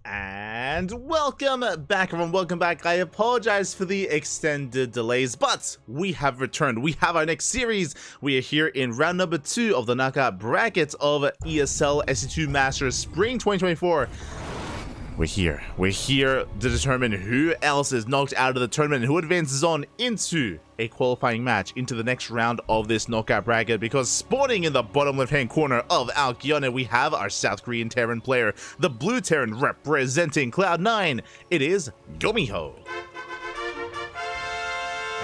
And welcome back, everyone. Welcome back. I apologize for the extended delays, but we have returned. We have our next series. We are here in round number 2 of the knockout bracket of ESL SC2 Masters Spring 2024. We're here to determine who else is knocked out of the tournament and who advances on into a qualifying match into the next round of this knockout bracket, because spawning in the bottom left-hand corner of our Guyana, we have our South Korean Terran player, the blue Terran representing Cloud9. It is GuMiho.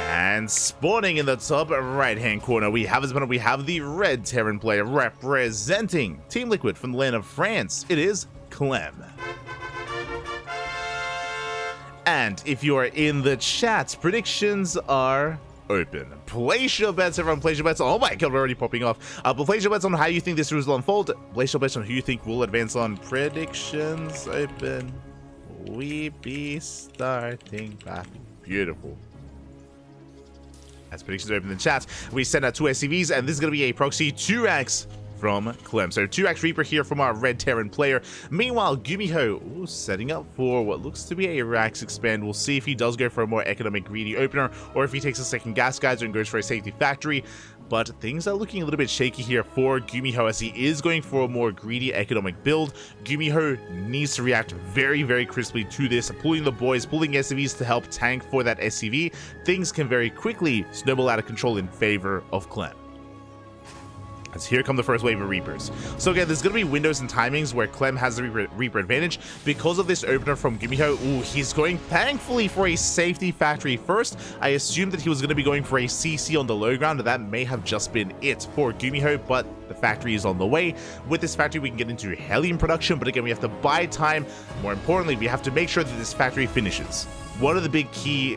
And spawning in the top right-hand corner, we have the red Terran player representing Team Liquid from the land of France. It is Clem. And if you are in the chat, predictions are open. Place your bets, everyone. Place your bets. Oh my god, we're already popping off. But place your bets on how you think this series will unfold. Place your bets on who you think will advance on. Predictions open. We be starting back. Beautiful. As predictions open in the chat, we send out 2 SCVs, and this is going to be a proxy 2x from Clem. So 2x Reaper here from our red Terran player. Meanwhile, GuMiho setting up for what looks to be a Rax expand. We'll see if he does go for a more economic greedy opener, or if he takes a second gas geyser and goes for a safety factory. But things are looking a little bit shaky here for GuMiho, as he is going for a more greedy economic build. GuMiho needs to react very, very crisply to this, pulling the boys, pulling SCVs to help tank for that SCV. Things can very quickly snowball out of control in favor of Clem. As here come the first wave of Reapers. So again, there's going to be windows and timings where Clem has the Reaper advantage. Because of this opener from GuMiho, he's going thankfully for a safety factory first. I assumed that he was going to be going for a CC on the low ground, and that may have just been it for GuMiho, but the factory is on the way. With this factory, we can get into Hellion production, but again, we have to buy time. More importantly, we have to make sure that this factory finishes. One of the key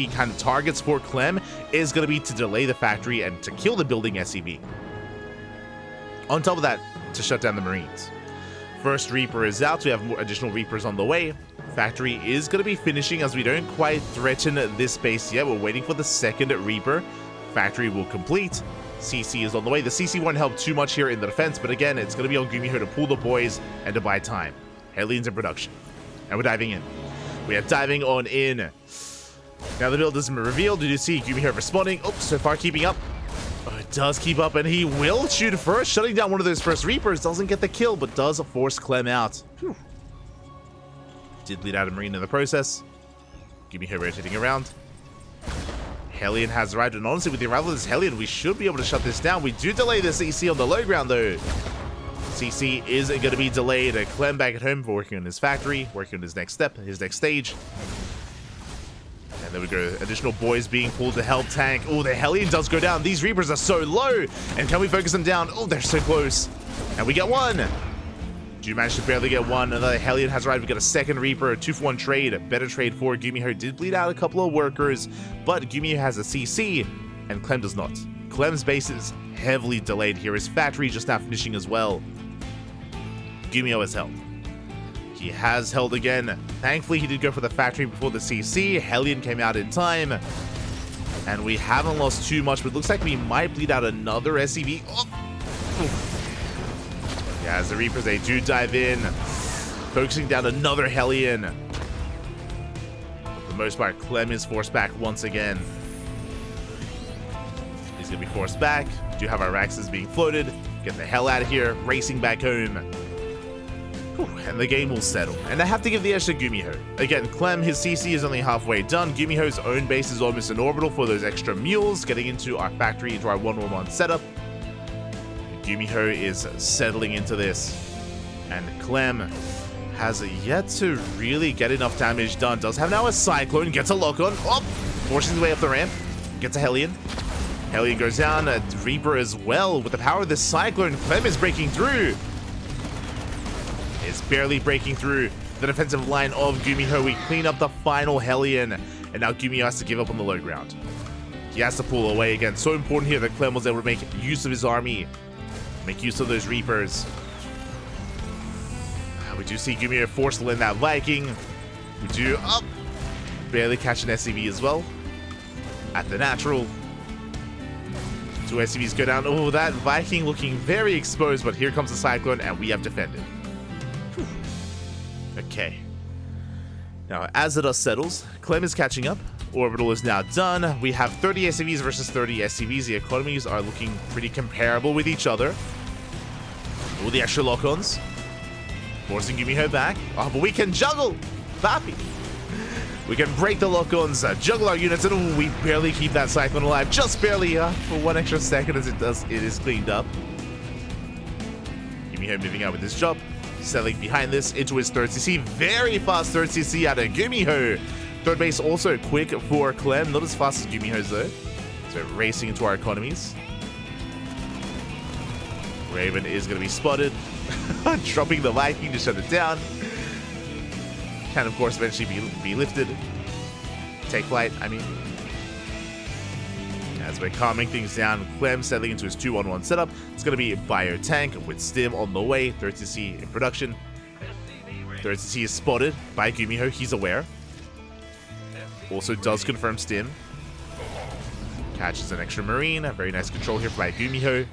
kind of targets for Clem is going to be to delay the factory and to kill the building SCV. On top of that, to shut down the Marines. First Reaper is out, so we have more additional Reapers on the way. Factory is going to be finishing, as we don't quite threaten this base yet. We're waiting for the second Reaper. Factory will complete. CC is on the way. The CC won't help too much here in the defense, but again, it's going to be on GuMiho to pull the boys and to buy time. Hellion's in production. And we're diving in. We are diving on in. Now the build isn't revealed. Did you see GuMiho responding? Oh, so far keeping up. Oh, it does keep up, and he will shoot first. Shutting down one of those first Reapers. Doesn't get the kill, but does force Clem out. Whew. Did bleed out a Marine in the process. GuMiho rotating around. Hellion has arrived, and honestly, with the arrival of this Hellion, we should be able to shut this down. We do delay the CC on the low ground, though. CC is going to be delayed. Clem back at home for working on his factory, working on his next step, his next stage. And there we go. Additional boys being pulled to help tank. Oh, the Hellion does go down. These Reapers are so low. And can we focus them down? Oh, they're so close. And we get one. Do manage to barely get one. Another Hellion has arrived. We got a second Reaper. A 2-for-1 trade. A better trade for GuMiho. Did bleed out a couple of workers, but GuMiho has a CC, and Clem does not. Clem's base is heavily delayed here. His factory just now finishing as well. GuMiho has held. He has held again. Thankfully, he did go for the factory before the CC. Hellion came out in time. And we haven't lost too much, but it looks like we might bleed out another SCV. Oh. Yeah, as the Reapers, they do dive in. Focusing down another Hellion. For the most part, Clem is forced back once again. He's going to be forced back. We do have our Raxes being floated. Get the hell out of here. Racing back home. And the game will settle. And I have to give the edge to GuMiho. Again, Clem, his CC is only halfway done. GuMiho's own base is almost in orbital for those extra mules, getting into our factory, into our 1-1-1 setup. GuMiho is settling into this. And Clem has yet to really get enough damage done. Does have now a Cyclone, gets a lock on. Oh, forcing his way up the ramp. Gets a Hellion. Hellion goes down. A Reaper as well. With the power of this Cyclone, Clem is breaking through. Is barely breaking through the defensive line of GuMiho. We clean up the final Hellion, and now GuMiho has to give up on the low ground. He has to pull away again. So important here that Clem was able to make use of his army, make use of those Reapers. We do see GuMiho forced to land that Viking. We do barely catch an SCV as well at the natural. 2 SCVs go down. Oh, that Viking looking very exposed, but here comes the Cyclone, and we have defended. Okay. Now, as the dust settles, Clem is catching up. Orbital is now done. We have 30 SCVs versus 30 SCVs. The economies are looking pretty comparable with each other. All the extra lock-ons. Forcing GuMiho back. Oh, but we can juggle! Papi! We can break the lock-ons, juggle our units, and we barely keep that Cyclone alive. Just barely, for 1 extra second as it is cleaned up. GuMiho moving out with his job. Settling behind this into his 3rd CC. Very fast 3rd CC out of GuMiho. 3rd base also quick for Clem. Not as fast as GuMiho's though. So racing into our economies. Raven is going to be spotted. Dropping the Viking to shut it down. Can of course eventually be lifted. Take flight, I mean. As we're calming things down, Clem settling into his 2-1-1 setup. It's going to be Bio Tank with Stim on the way. 3rd CC in production. 3rd CC is spotted by GuMiho. He's aware. Also does confirm Stim. Catches an extra Marine. A very nice control here by GuMiho.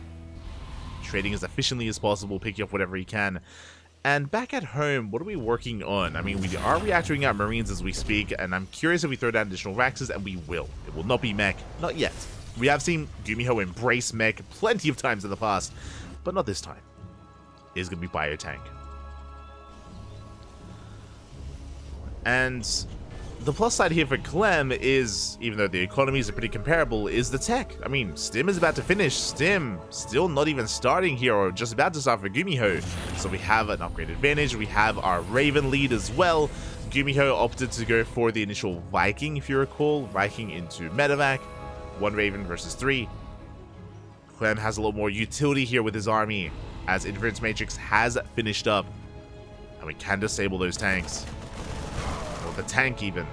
Trading as efficiently as possible, picking up whatever he can. And back at home, what are we working on? I mean, we are reactoring out Marines as we speak, and I'm curious if we throw down additional Raxes, and we will. It will not be mech. Not yet. We have seen GuMiho embrace mech plenty of times in the past, but not this time. It is going to be Bio Tank. And the plus side here for Clem is, even though the economies are pretty comparable, is the tech. I mean, Stim is about to finish. Stim still not even starting here, or just about to start for GuMiho. So we have an upgrade advantage. We have our Raven lead as well. GuMiho opted to go for the initial Viking, if you recall. Viking into Medevac. 1 Raven versus 3. Clem has a lot more utility here with his army, as Interference Matrix has finished up. And we can disable those tanks. Or the tank even.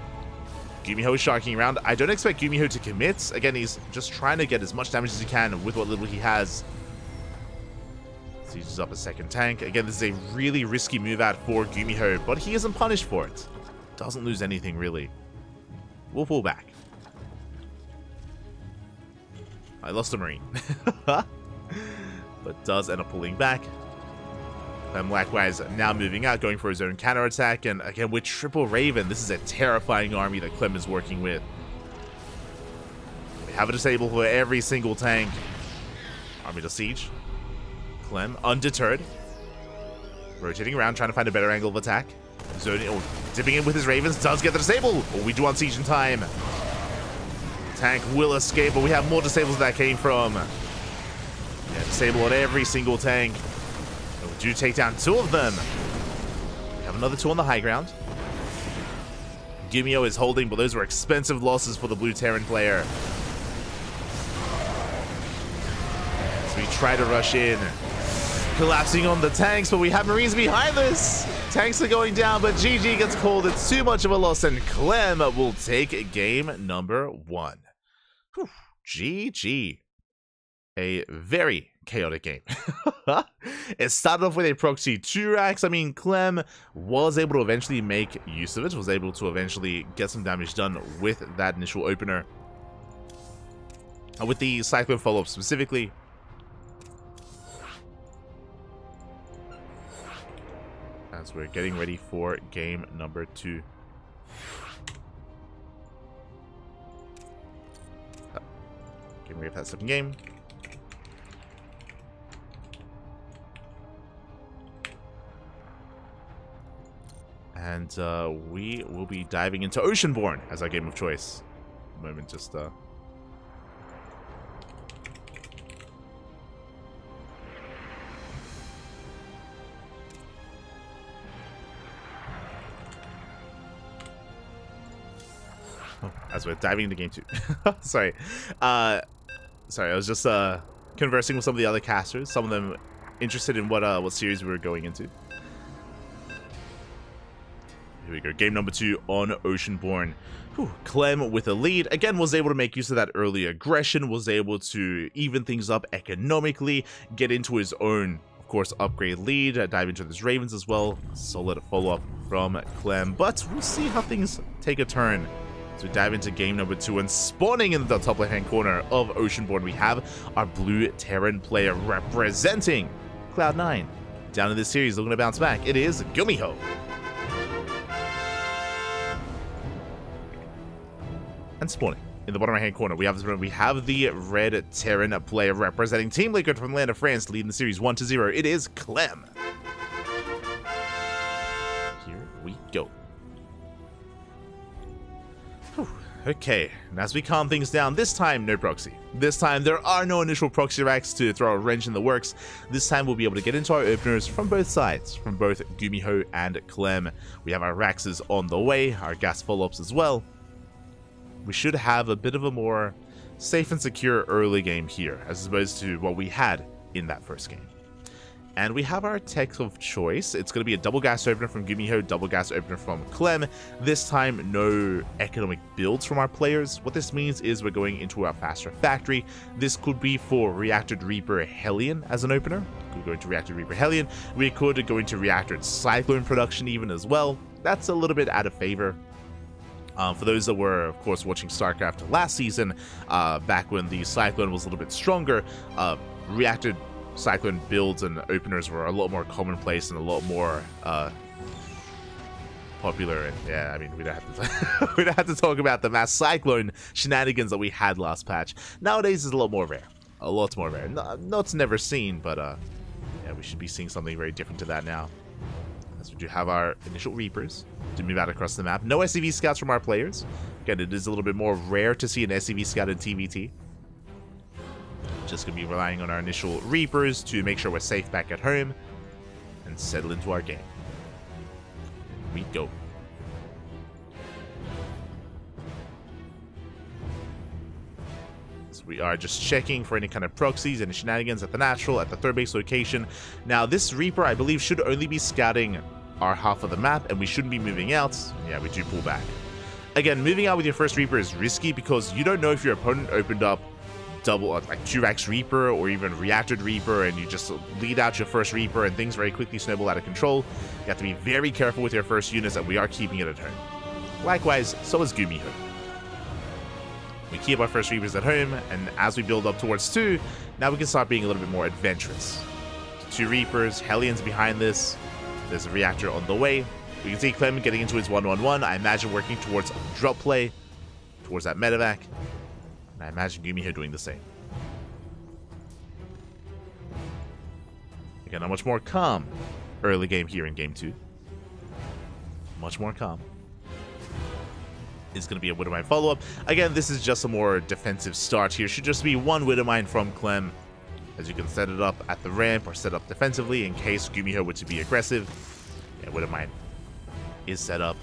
GuMiho is sharking around. I don't expect GuMiho to commit. Again, he's just trying to get as much damage as he can with what little he has. Sieges up a 2nd tank. Again, this is a really risky move out for GuMiho, but he isn't punished for it. Doesn't lose anything, really. We'll pull back. I lost a Marine. But does end up pulling back. Clem likewise now moving out, going for his own counterattack. And again, with triple Raven, this is a terrifying army that Clem is working with. We have a disable for every single tank. Army to siege. Clem undeterred. Rotating around, trying to find a better angle of attack. Zoning, or dipping in with his Ravens, does get the disable. Oh, we do on siege in time. Tank will escape, but we have more disables that came from. Yeah, disable on every single tank. And we do take down 2 of them. We have another 2 on the high ground. GuMiho is holding, but those were expensive losses for the blue Terran player. So we try to rush in. Collapsing on the tanks, but we have Marines behind this. Tanks are going down, but GG gets called. It's too much of a loss, and Clem will take game number 1. Whew, GG. A very chaotic game. It started off with a proxy 2 racks. I mean, Clem was able to eventually make use of it, was able to eventually get some damage done with that initial opener. With the Cyclone follow-up specifically, as we're getting ready for game number 2. Getting ready for that 2nd game. And we will be diving into Oceanborn as our game of choice. Moment, just as we're diving into game 2. Sorry. Sorry, I was just conversing with some of the other casters, some of them interested in what series we were going into. Here we go, game number 2 on Oceanborn. Whew. Clem with a lead, again was able to make use of that early aggression, was able to even things up economically, get into his own, of course, upgrade lead, dive into his Ravens as well. Solid follow-up from Clem, but we'll see how things take a turn. So we dive into game number 2, and spawning in the top left-hand corner of Oceanborn, we have our blue Terran player representing Cloud9. Down in this series, looking to bounce back, it is GuMiho. And spawning. In the bottom right hand corner, we have the red Terran player representing Team Liquid from the land of France, leading the series 1-0. It is Clem. Here we go. Whew. Okay, and as we calm things down, this time no proxy. This time there are no initial proxy racks to throw a wrench in the works. This time we'll be able to get into our openers from both sides, from both GuMiho and Clem. We have our Raxes on the way, our gas follow-ups as well. We should have a bit of a more safe and secure early game here, as opposed to what we had in that first game. And we have our tech of choice. It's going to be a double gas opener from GuMiho, double gas opener from Clem. This time, no economic builds from our players. What this means is we're going into our faster factory. This could be for Reactor Reaper Hellion as an opener. Could go into Reactor Reaper Hellion. We could go into Reactor Cyclone production even as well. That's a little bit out of favor. For those that were, of course, watching StarCraft last season, back when the Cyclone was a little bit stronger, Reactor Cyclone builds and openers were a lot more commonplace and a lot more popular. And yeah, I mean, we don't have to talk about the mass Cyclone shenanigans that we had last patch. Nowadays is a lot more rare. A lot more rare. Not never seen, but yeah, we should be seeing something very different to that now. As we do have our initial Reapers to move out across the map. No SCV scouts from our players. Again, it is a little bit more rare to see an SCV scout in TvT. Just going to be relying on our initial Reapers to make sure we're safe back at home and settle into our game. Here we go. So we are just checking for any kind of proxies and shenanigans at the natural, at the third base location. Now, this Reaper, I believe, should only be scouting our half of the map, and we shouldn't be moving out. Yeah, we do pull back. Again, moving out with your first Reaper is risky because you don't know if your opponent opened up double, like 2x Reaper or even Reacted Reaper, and you just lead out your first Reaper and things very quickly snowball out of control. You have to be very careful with your first units, and we are keeping it at home. Likewise, so is GuMiho. We keep our first Reapers at home, and as we build up towards 2, now we can start being a little bit more adventurous. 2 Reapers, Hellions behind this. There's a Reactor on the way. We can see Clem getting into his 1-1-1. I imagine working towards drop play, towards that medevac. And I imagine GuMiho doing the same. Again, a much more calm early game here in game 2. Much more calm. Is going to be a Widowmine follow-up. Again, this is just a more defensive start here. Should just be one Widowmine from Clem, as you can set it up at the ramp or set up defensively in case GuMiho were to be aggressive. Yeah, Widowmine is set up.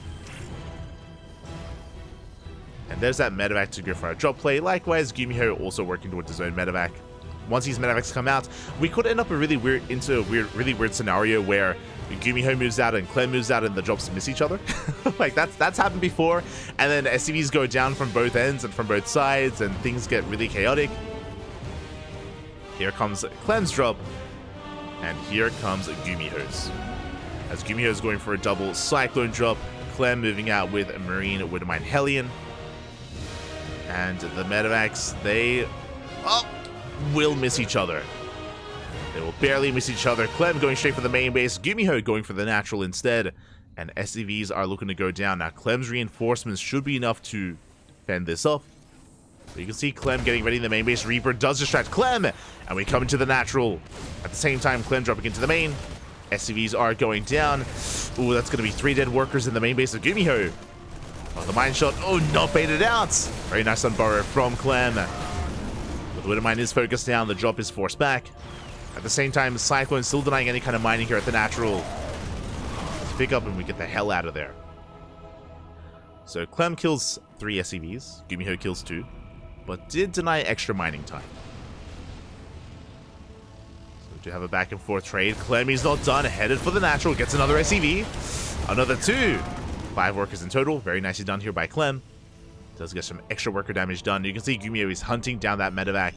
And there's that medevac to go for our drop play. Likewise, GuMiho also working towards his own medevac. Once these medevacs come out, we could end up really weird scenario where GuMiho moves out and Clem moves out and the drops miss each other. Like that's happened before, and then SCVs go down from both ends and from both sides, and things get really chaotic. Here comes Clem's drop, and here comes GuMiho's. As GuMiho is going for a double Cyclone drop, Clem moving out with a Marine Widowmine Hellion. And the medevacs, they will miss each other. They will barely miss each other. Clem going straight for the main base, GuMiho going for the natural instead, and SCVs are looking to go down. Now, Clem's reinforcements should be enough to fend this off. But you can see Clem getting ready in the main base. Reaper does distract Clem, and we come into the natural. At the same time, Clem dropping into the main. SCVs are going down. Ooh, that's going to be 3 dead workers in the main base of GuMiho. Oh, the mine shot. Oh, not baited out. Very nice on burrow from Clem. But the Widowmine is focused down. The drop is forced back. At the same time, Cyclone still denying any kind of mining here at the natural. Let's pick up and we get the hell out of there. So Clem kills 3 SCVs. GuMiho kills 2. But did deny extra mining time. So we do have a back and forth trade. Clem is not done. Headed for the natural. Gets another SCV. Another 2. 5 workers in total. Very nicely done here by Clem. Does get some extra worker damage done. You can see GuMiho is hunting down that medevac.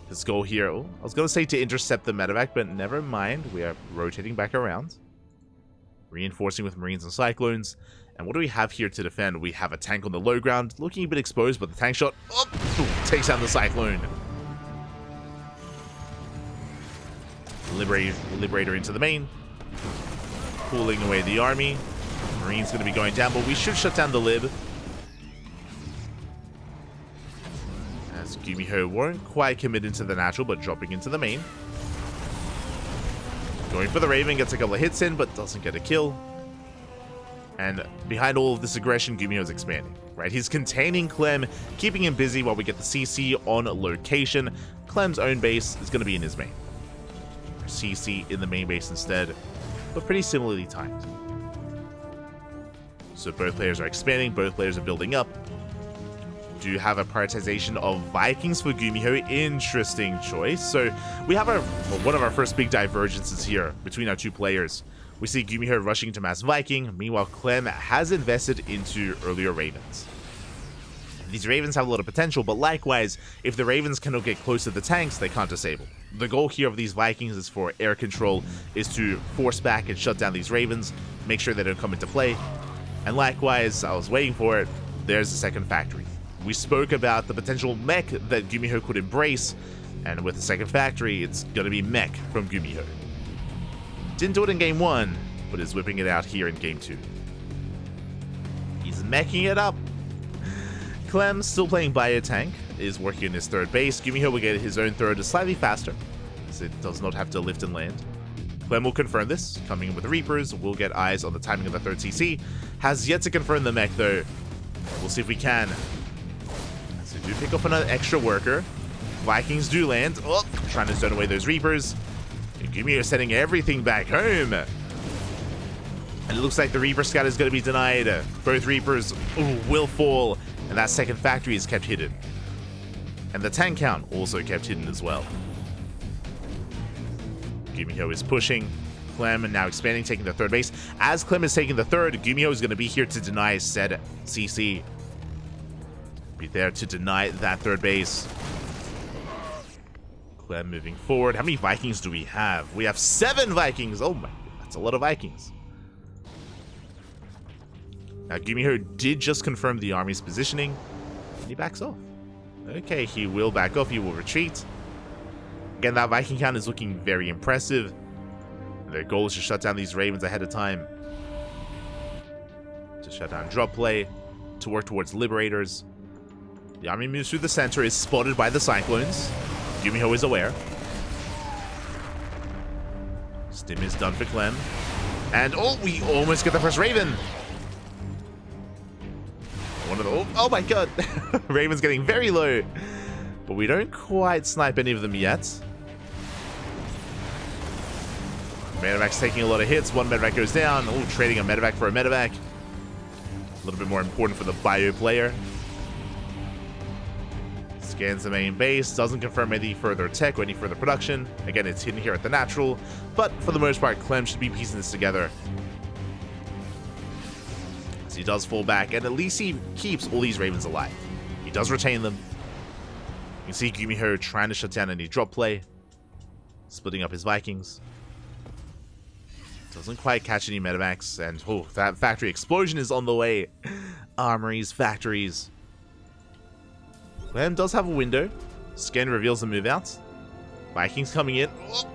His goal here, I was going to say to intercept the medevac, but never mind. We are rotating back around. Reinforcing with Marines and Cyclones. And what do we have here to defend? We have a tank on the low ground, looking a bit exposed, but the tank shot takes down the Cyclone. Liberator into the main. Pulling away the army. Marine's going to be going down, but we should shut down the lib. GuMiho won't quite commit into the natural, but dropping into the main. Going for the Raven, gets a couple of hits in, but doesn't get a kill. And behind all of this aggression, GuMiho is expanding, right? He's containing Clem, keeping him busy while we get the CC on location. Clem's own base is going to be in his main. CC in the main base instead, but pretty similarly timed. So both players are expanding, both players are building up. Do have a prioritization of Vikings for GuMiho. Interesting choice. So we have one of our first big divergences here between our two players. We see GuMiho rushing to mass Viking. Meanwhile, Clem has invested into earlier Ravens. These Ravens have a lot of potential, but likewise, if the Ravens cannot get close to the tanks, they can't disable. The goal here of these Vikings is for air control, is to force back and shut down these Ravens, make sure they don't come into play. And likewise, I was waiting for it, there's the second factory. We spoke about the potential mech that GuMiho could embrace, and with the second factory, it's gonna be mech from GuMiho. Didn't do it in game 1, but is whipping it out here in game 2. He's meching it up. Clem, still playing bio tank, is working in his third base. GuMiho will get his own third slightly faster, as it does not have to lift and land. Clem will confirm this, coming in with the Reapers. We'll get eyes on the timing of the third CC. Has yet to confirm the mech though. We'll see if we can. So do pick up another extra worker. Vikings do land. Oh, trying to stone away those Reapers. And GuMiho sending everything back home. And it looks like the Reaper scout is going to be denied. Both Reapers will fall. And that second factory is kept hidden. And the tank count also kept hidden as well. GuMiho is pushing. Clem now expanding, taking the third base. As Clem is taking the third, GuMiho is going to be here to deny said CC. Be there to deny that third base. Clem moving forward. How many Vikings do we have? We have 7 Vikings. Oh my, that's a lot of Vikings. Now, GuMiho did just confirm the army's positioning, and he backs off. Okay, he will back off, he will retreat. Again, that Viking count is looking very impressive. Their goal is to shut down these Ravens ahead of time. To shut down drop play, to work towards Liberators. The army moves through the center, is spotted by the Cyclones. GuMiho is aware. Stim is done for Clem. And, oh, we almost get the first Raven. Oh my god, Raven's getting very low, but we don't quite snipe any of them yet. Medevac's taking a lot of hits, one medevac goes down. Oh, trading a medevac for a medevac. A little bit more important for the bio player. Scans the main base, doesn't confirm any further tech or any further production. Again, it's hidden here at the natural, but for the most part, Clem should be piecing this together. He does fall back, and at least he keeps all these Ravens alive. He does retain them. You can see GuMiho trying to shut down any drop play, splitting up his Vikings. Doesn't quite catch any medevacs, and oh, that factory explosion is on the way. Armories, factories. Clem does have a window. Scan reveals the move out. Vikings coming in. Oh,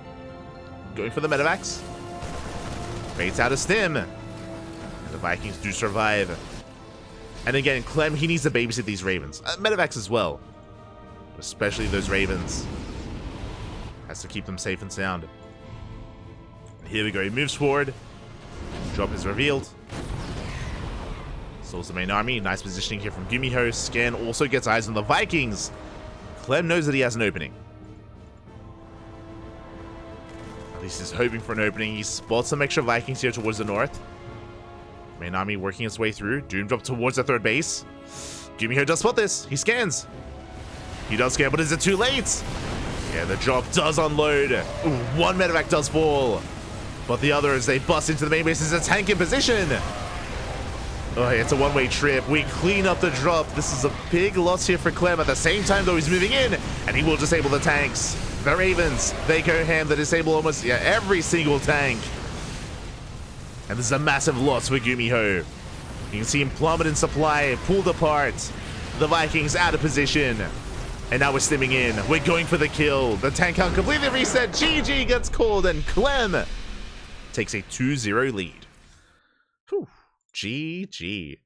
going for the medevacs. Baits out a stim. The Vikings do survive. And again, Clem, he needs to babysit these Ravens. Medevacs as well. Especially those Ravens. Has to keep them safe and sound. Here we go. He moves forward. Drop is revealed. Stalls the main army. Nice positioning here from GuMiho. Scan also gets eyes on the Vikings. Clem knows that he has an opening. At least he's hoping for an opening. He spots some extra Vikings here towards the north. Main army working its way through. Doom drop towards the third base. GuMiho does spot this. He scans. He does scan, but is it too late? Yeah, the drop does unload. Ooh, one medevac does fall. But the others, they bust into the main base. There's a tank in position. Oh, it's a one-way trip. We clean up the drop. This is a big loss here for Clem. At the same time, though, he's moving in, and he will disable the tanks. The Ravens, they go ham. They disable almost every single tank. And this is a massive loss for GuMiho. You can see him plummet in supply, pulled apart. The Vikings out of position. And now we're stimming in. We're going for the kill. The tank count completely reset. GG gets called, and Clem takes a 2-0 lead. Whew. GG.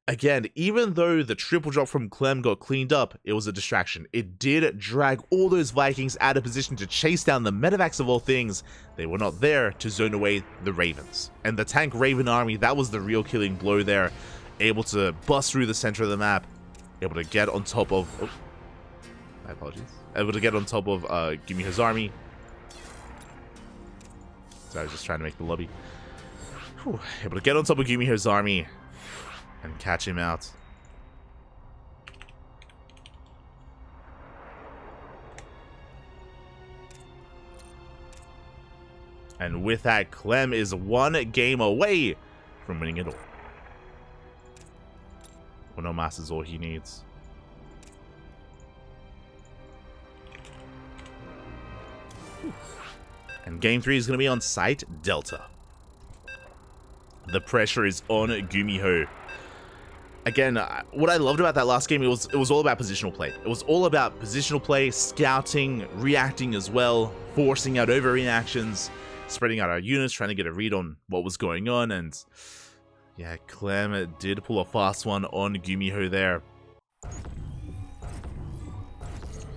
Again, even though the triple drop from Clem got cleaned up, it was a distraction. It did drag all those Vikings out of position to chase down the medevacs of all things. They were not there to zone away the Ravens. And the tank Raven army, that was the real killing blow there. Able to bust through the center of the map. Able to get on top of... Oh, my apologies. Able to get on top of GuMiho's army. So I was just trying to make the lobby. Whew. Able to get on top of GuMiho's army and catch him out. And with that, Clem is one game away from winning it all. Well, no mass is all he needs. And game 3 is going to be on site Delta. The pressure is on GuMiho. Again, what I loved about that last game, it was all about positional play. It was all about positional play, scouting, reacting as well, forcing out overreactions, spreading out our units, trying to get a read on what was going on. And yeah, Clem did pull a fast one on GuMiho there.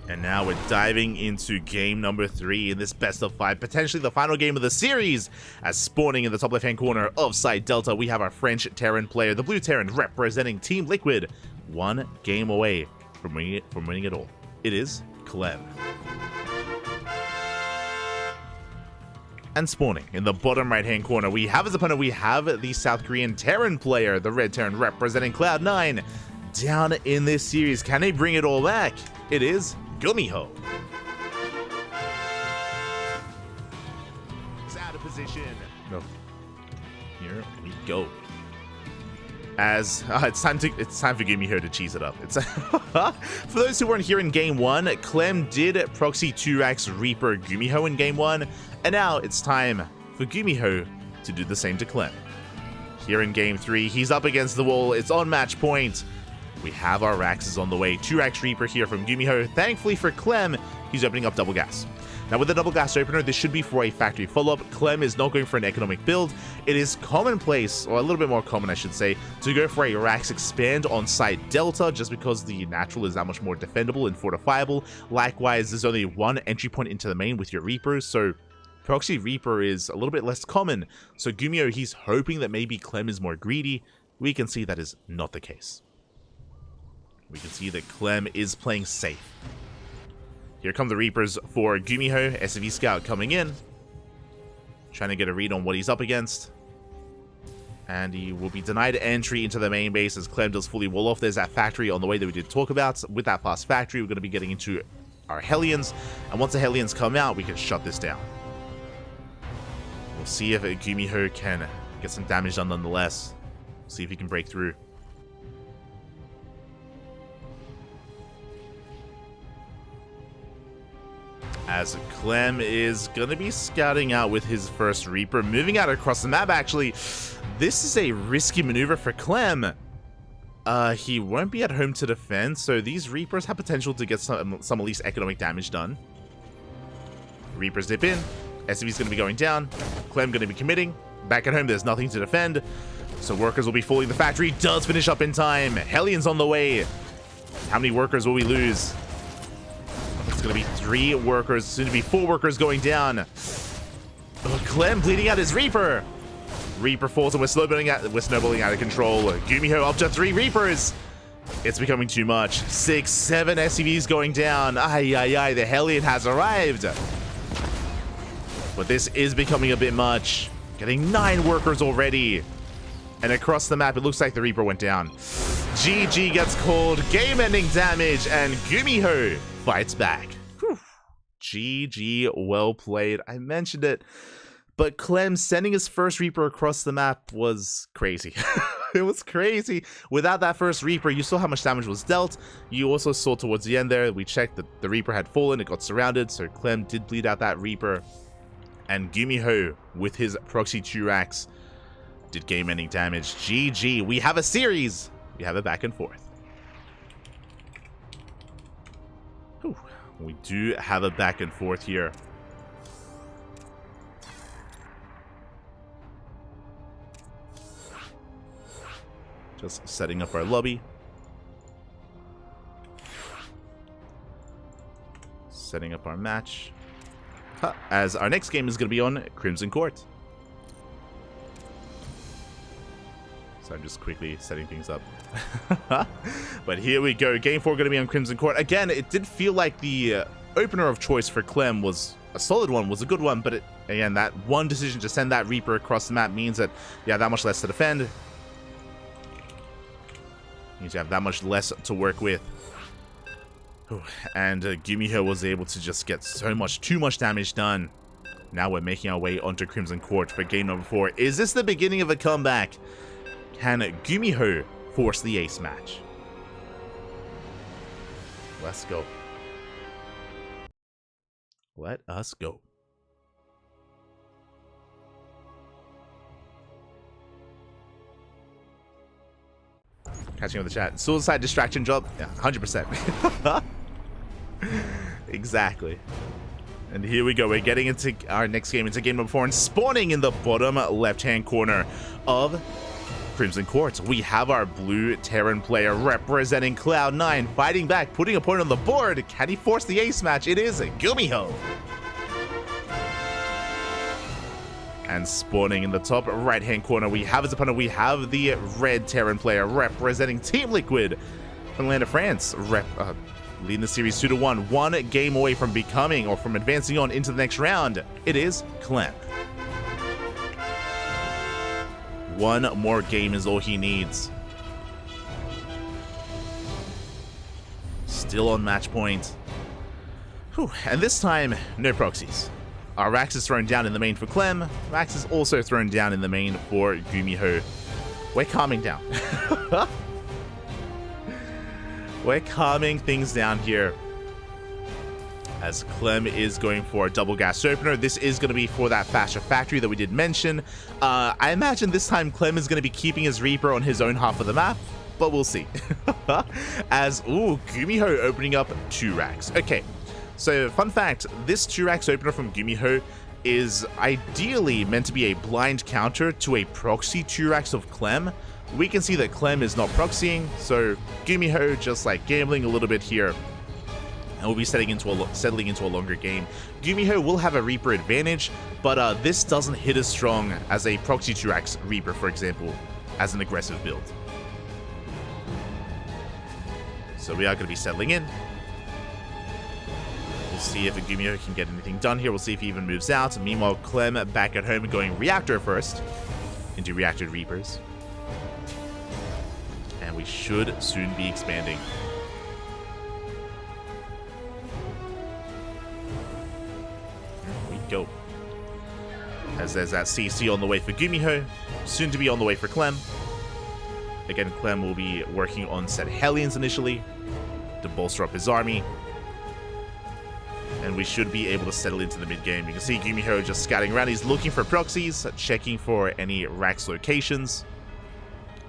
And now we're diving into game number 3 in this best of 5, potentially the final game of the series. As spawning in the top left-hand corner of site Delta, we have our French Terran player, the blue Terran representing Team Liquid, one game away from winning it all. It is Clem. And spawning in the bottom right-hand corner, we have as opponent, we have the South Korean Terran player, the red Terran representing Cloud9. Down in this series, can they bring it all back? It is GuMiho. He's out of position. No. Here we go. As it's time for GuMiho to cheese it up. It's for those who weren't here in game 1, Clem did proxy 2x Reaper GuMiho in game 1, and now it's time for GuMiho to do the same to Clem. Here in game 3, he's up against the wall. It's on match point. We have our Raxes on the way. 2x Reaper here from GuMiho. Thankfully for Clem, he's opening up double gas. Now with the double gas opener, this should be for a factory follow-up. Clem is not going for an economic build. It is commonplace, or a little bit more common I should say, to go for a Rax expand on site Delta, just because the natural is that much more defendable and fortifiable. Likewise, there's only one entry point into the main with your Reapers, so proxy Reaper is a little bit less common. So GuMiho, he's hoping that maybe Clem is more greedy. We can see that is not the case. We can see that Clem is playing safe. Here come the Reapers for GuMiho. SV Scout coming in. Trying to get a read on what he's up against. And he will be denied entry into the main base as Clem does fully wall off. There's that factory on the way that we did talk about. With that fast factory, we're going to be getting into our Hellions. And once the Hellions come out, we can shut this down. We'll see if GuMiho can get some damage done nonetheless. See if he can break through. As Clem is going to be scouting out with his first Reaper, moving out across the map actually. This is a risky maneuver for Clem. He won't be at home to defend, so these Reapers have potential to get some at least economic damage done. Reapers dip in, SCV's going to be going down, Clem going to be committing. Back at home, there's nothing to defend, so workers will be fully. The factory does finish up in time. Hellions on the way. How many workers will we lose? It's going to be 3 workers, soon to be 4 workers going down. Oh, Clem bleeding out his Reaper. Reaper falls and we're snowballing out of control. GuMiho up to 3 Reapers. It's becoming too much. 6, 7 SCVs going down. Ay, ay, ay, the Hellion has arrived. But this is becoming a bit much. Getting 9 workers already. And across the map, it looks like the Reaper went down. GG gets called, game-ending damage, and GuMiho fights back. Whew. GG, well played. I mentioned it, but Clem sending his first Reaper across the map was crazy. It was crazy. Without that first Reaper, you saw how much damage was dealt. You also saw towards the end there, we checked that the Reaper had fallen, it got surrounded, so Clem did bleed out that Reaper. And GuMiho, with his proxy 2x, did game-ending damage. GG, we have a series. We have it back and forth. Whew. We do have a back and forth here. Just setting up our lobby. Setting up our match. As our next game is going to be on Crimson Court. So I'm just quickly setting things up. But here we go. Game 4 going to be on Crimson Court. Again, it did feel like the opener of choice for Clem was a solid one, was a good one, but again, that one decision to send that Reaper across the map means that you have that much less to defend. Means you have that much less to work with. And GuMiho was able to just get too much damage done. Now we're making our way onto Crimson Court for game number 4. Is this the beginning of a comeback? Can GuMiho force the ace match? Let's go. Let us go. Catching up the chat. Suicide distraction job? Yeah, 100%. Exactly. And here we go. We're getting into our next game, into game number 4, and spawning in the bottom left-hand corner of Crimson Court. We have our blue Terran player representing Cloud9, fighting back, putting a point on the board. Can he force the ace match? It is GuMiho. And spawning in the top right-hand corner, we have his opponent. We have the red Terran player representing Team Liquid from the land of France, leading the series 2-1, one game away from becoming or from advancing on into the next round. It is Clem. One more game is all he needs. Still on match point. Whew. And this time, no proxies. Our Rax is thrown down in the main for Clem. Rax is also thrown down in the main for GuMiho. We're calming down. We're calming things down here. As Clem is going for a double gas opener. This is going to be for that faster factory that we did mention. I imagine this time Clem is going to be keeping his Reaper on his own half of the map, but we'll see. As, GuMiho opening up 2 racks. Okay, so fun fact, this 2 racks opener from GuMiho is ideally meant to be a blind counter to a proxy 2 racks of Clem. We can see that Clem is not proxying, so GuMiho just like gambling a little bit here. And we'll be settling into a longer game. GuMiho will have a Reaper advantage, but this doesn't hit as strong as a proxy 2x Reaper, for example, as an aggressive build. So we are going to be settling in. We'll see if GuMiho can get anything done here. We'll see if he even moves out. Meanwhile, Clem back at home going Reactor first into Reactor Reapers. And we should soon be expanding. Go. As there's that CC on the way for GuMiho, soon to be on the way for Clem. Again, Clem will be working on set Hellions initially to bolster up his army. And we should be able to settle into the mid-game. You can see GuMiho just scouting around. He's looking for proxies, checking for any Rax locations,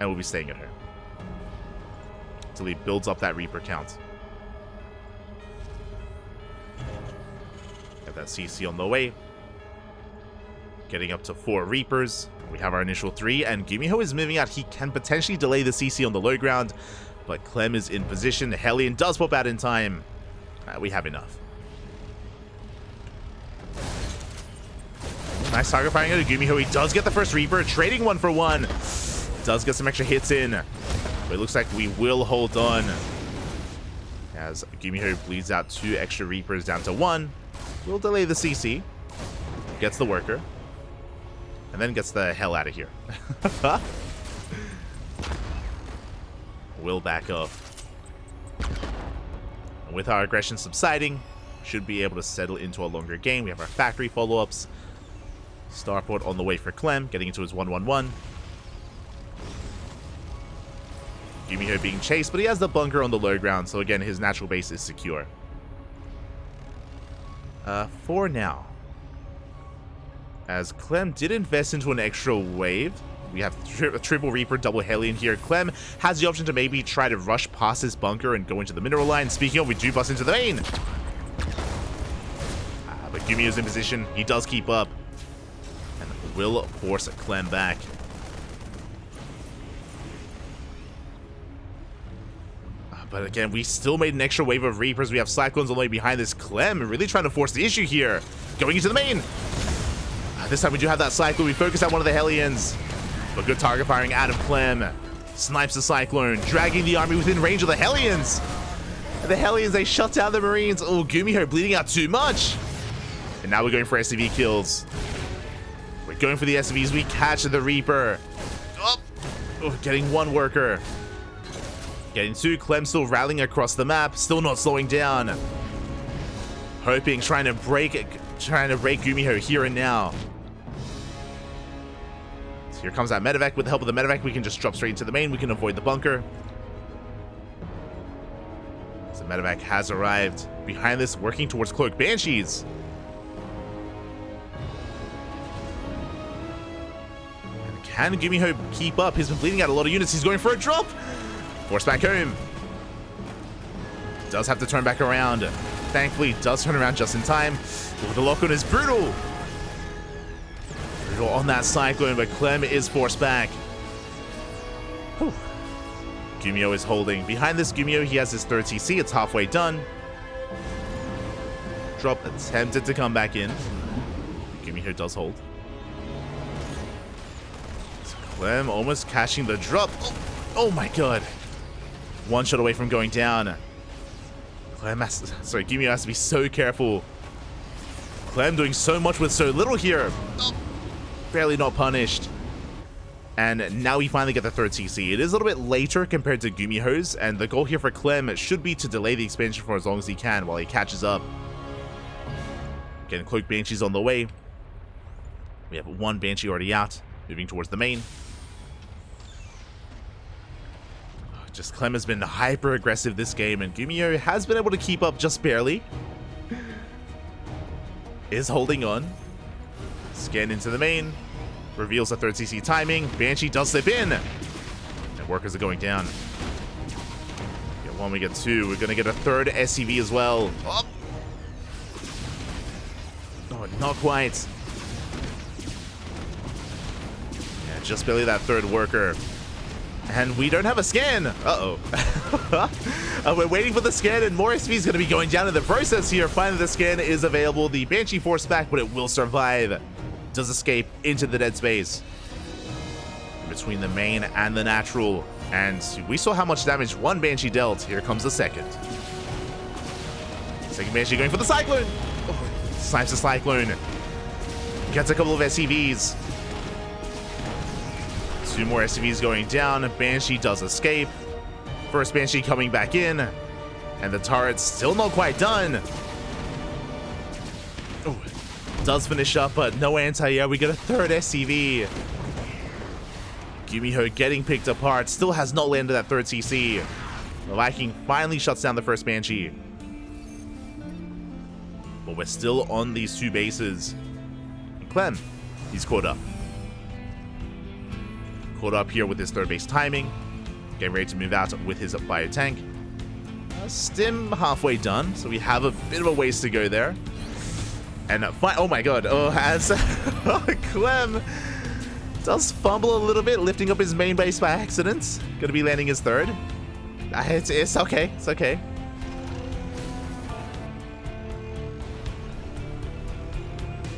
and we'll be staying at home until he builds up that Reaper count. That CC on the way. Getting up to 4 Reapers. We have our initial 3, and GuMiho is moving out. He can potentially delay the CC on the low ground, but Clem is in position. The Hellion does pop out in time. We have enough. Nice target firing out of GuMiho. He does get the first Reaper, trading 1 for 1. Does get some extra hits in, but it looks like we will hold on as GuMiho bleeds out 2 extra Reapers down to 1. We'll delay the CC, gets the worker, and then gets the hell out of here. We'll back up. And with our aggression subsiding, should be able to settle into a longer game. We have our factory follow-ups. Starport on the way for Clem, getting into his 1-1-1. GuMiho being chased, but he has the bunker on the low ground, so again, his natural base is secure. For now, as Clem did invest into an extra wave, we have triple Reaper, double Hellion here. Clem has the option to maybe try to rush past his bunker and go into the mineral line. Speaking of, we do bust into the main. But GuMiho's in position. He does keep up and will force Clem back. But again, we still made an extra wave of Reapers. We have Cyclones all the way behind this. Clem really trying to force the issue here. Going into the main. This time we do have that Cyclone. We focus on one of the Hellions. But good target firing out of Clem. Snipes the Cyclone, dragging the army within range of the Hellions. The Hellions, they shut down the Marines. Oh, GuMiho bleeding out too much. And now we're going for SCV kills. We're going for the SCVs. We catch the Reaper. Oh, getting one worker. Getting two. Clem still rallying across the map. Still not slowing down. Hoping, trying to break GuMiho here and now. So here comes that medevac. With the help of the medevac, we can just drop straight into the main. We can avoid the bunker. So medevac has arrived. Behind this, working towards Cloak Banshees. And can GuMiho keep up? He's been bleeding out a lot of units. He's going for a drop. Force back home. Does have to turn back around. Thankfully, does turn around just in time. Oh, the lock-on is brutal. Brutal on that Cyclone, but Clem is forced back. Whew. GuMiho is holding. Behind this GuMiho, he has his third CC. It's halfway done. Drop attempted to come back in. GuMiho does hold. So Clem almost catching the drop. Oh my god. One shot away from going down. GuMiho has to be so careful. Clem doing so much with so little here. Oh, barely not punished. And now we finally get the third CC. It is a little bit later compared to GuMiho's, and the goal here for Clem should be to delay the expansion for as long as he can while he catches up. Getting Cloak Banshees on the way. We have one Banshee already out, moving towards the main. Just Clem has been hyper aggressive this game, and GuMiho has been able to keep up just barely. Is holding on. Scan into the main. Reveals the third CC timing. Banshee does slip in. And workers are going down. Get one, we get two. We're going to get a third SCV as well. Oh, not quite. Yeah, just barely that third worker. And we don't have a scan. Uh-oh. We're waiting for the scan, and more SCV is going to be going down in the process here. Finally, the scan is available. The Banshee forced back, but it will survive. Does escape into the dead space. Between the main and the natural. And we saw how much damage one Banshee dealt. Here comes the second. Second Banshee going for the Cyclone. Oh, snipes the Cyclone. Gets a couple of SCVs. Two more SCVs going down. Banshee does escape. First Banshee coming back in. And the turret's still not quite done. Oh, does finish up, but no anti-air. We get a third SCV. GuMiho getting picked apart. Still has not landed that third CC. The Viking finally shuts down the first Banshee. But we're still on these two bases. And Clem, he's caught up. Caught up here with his third base timing. Getting ready to move out with his bio tank. Stim halfway done, so we have a bit of a ways to go there. And oh my god, as Clem does fumble a little bit, lifting up his main base by accident. Gonna be landing his third. It's okay, it's okay.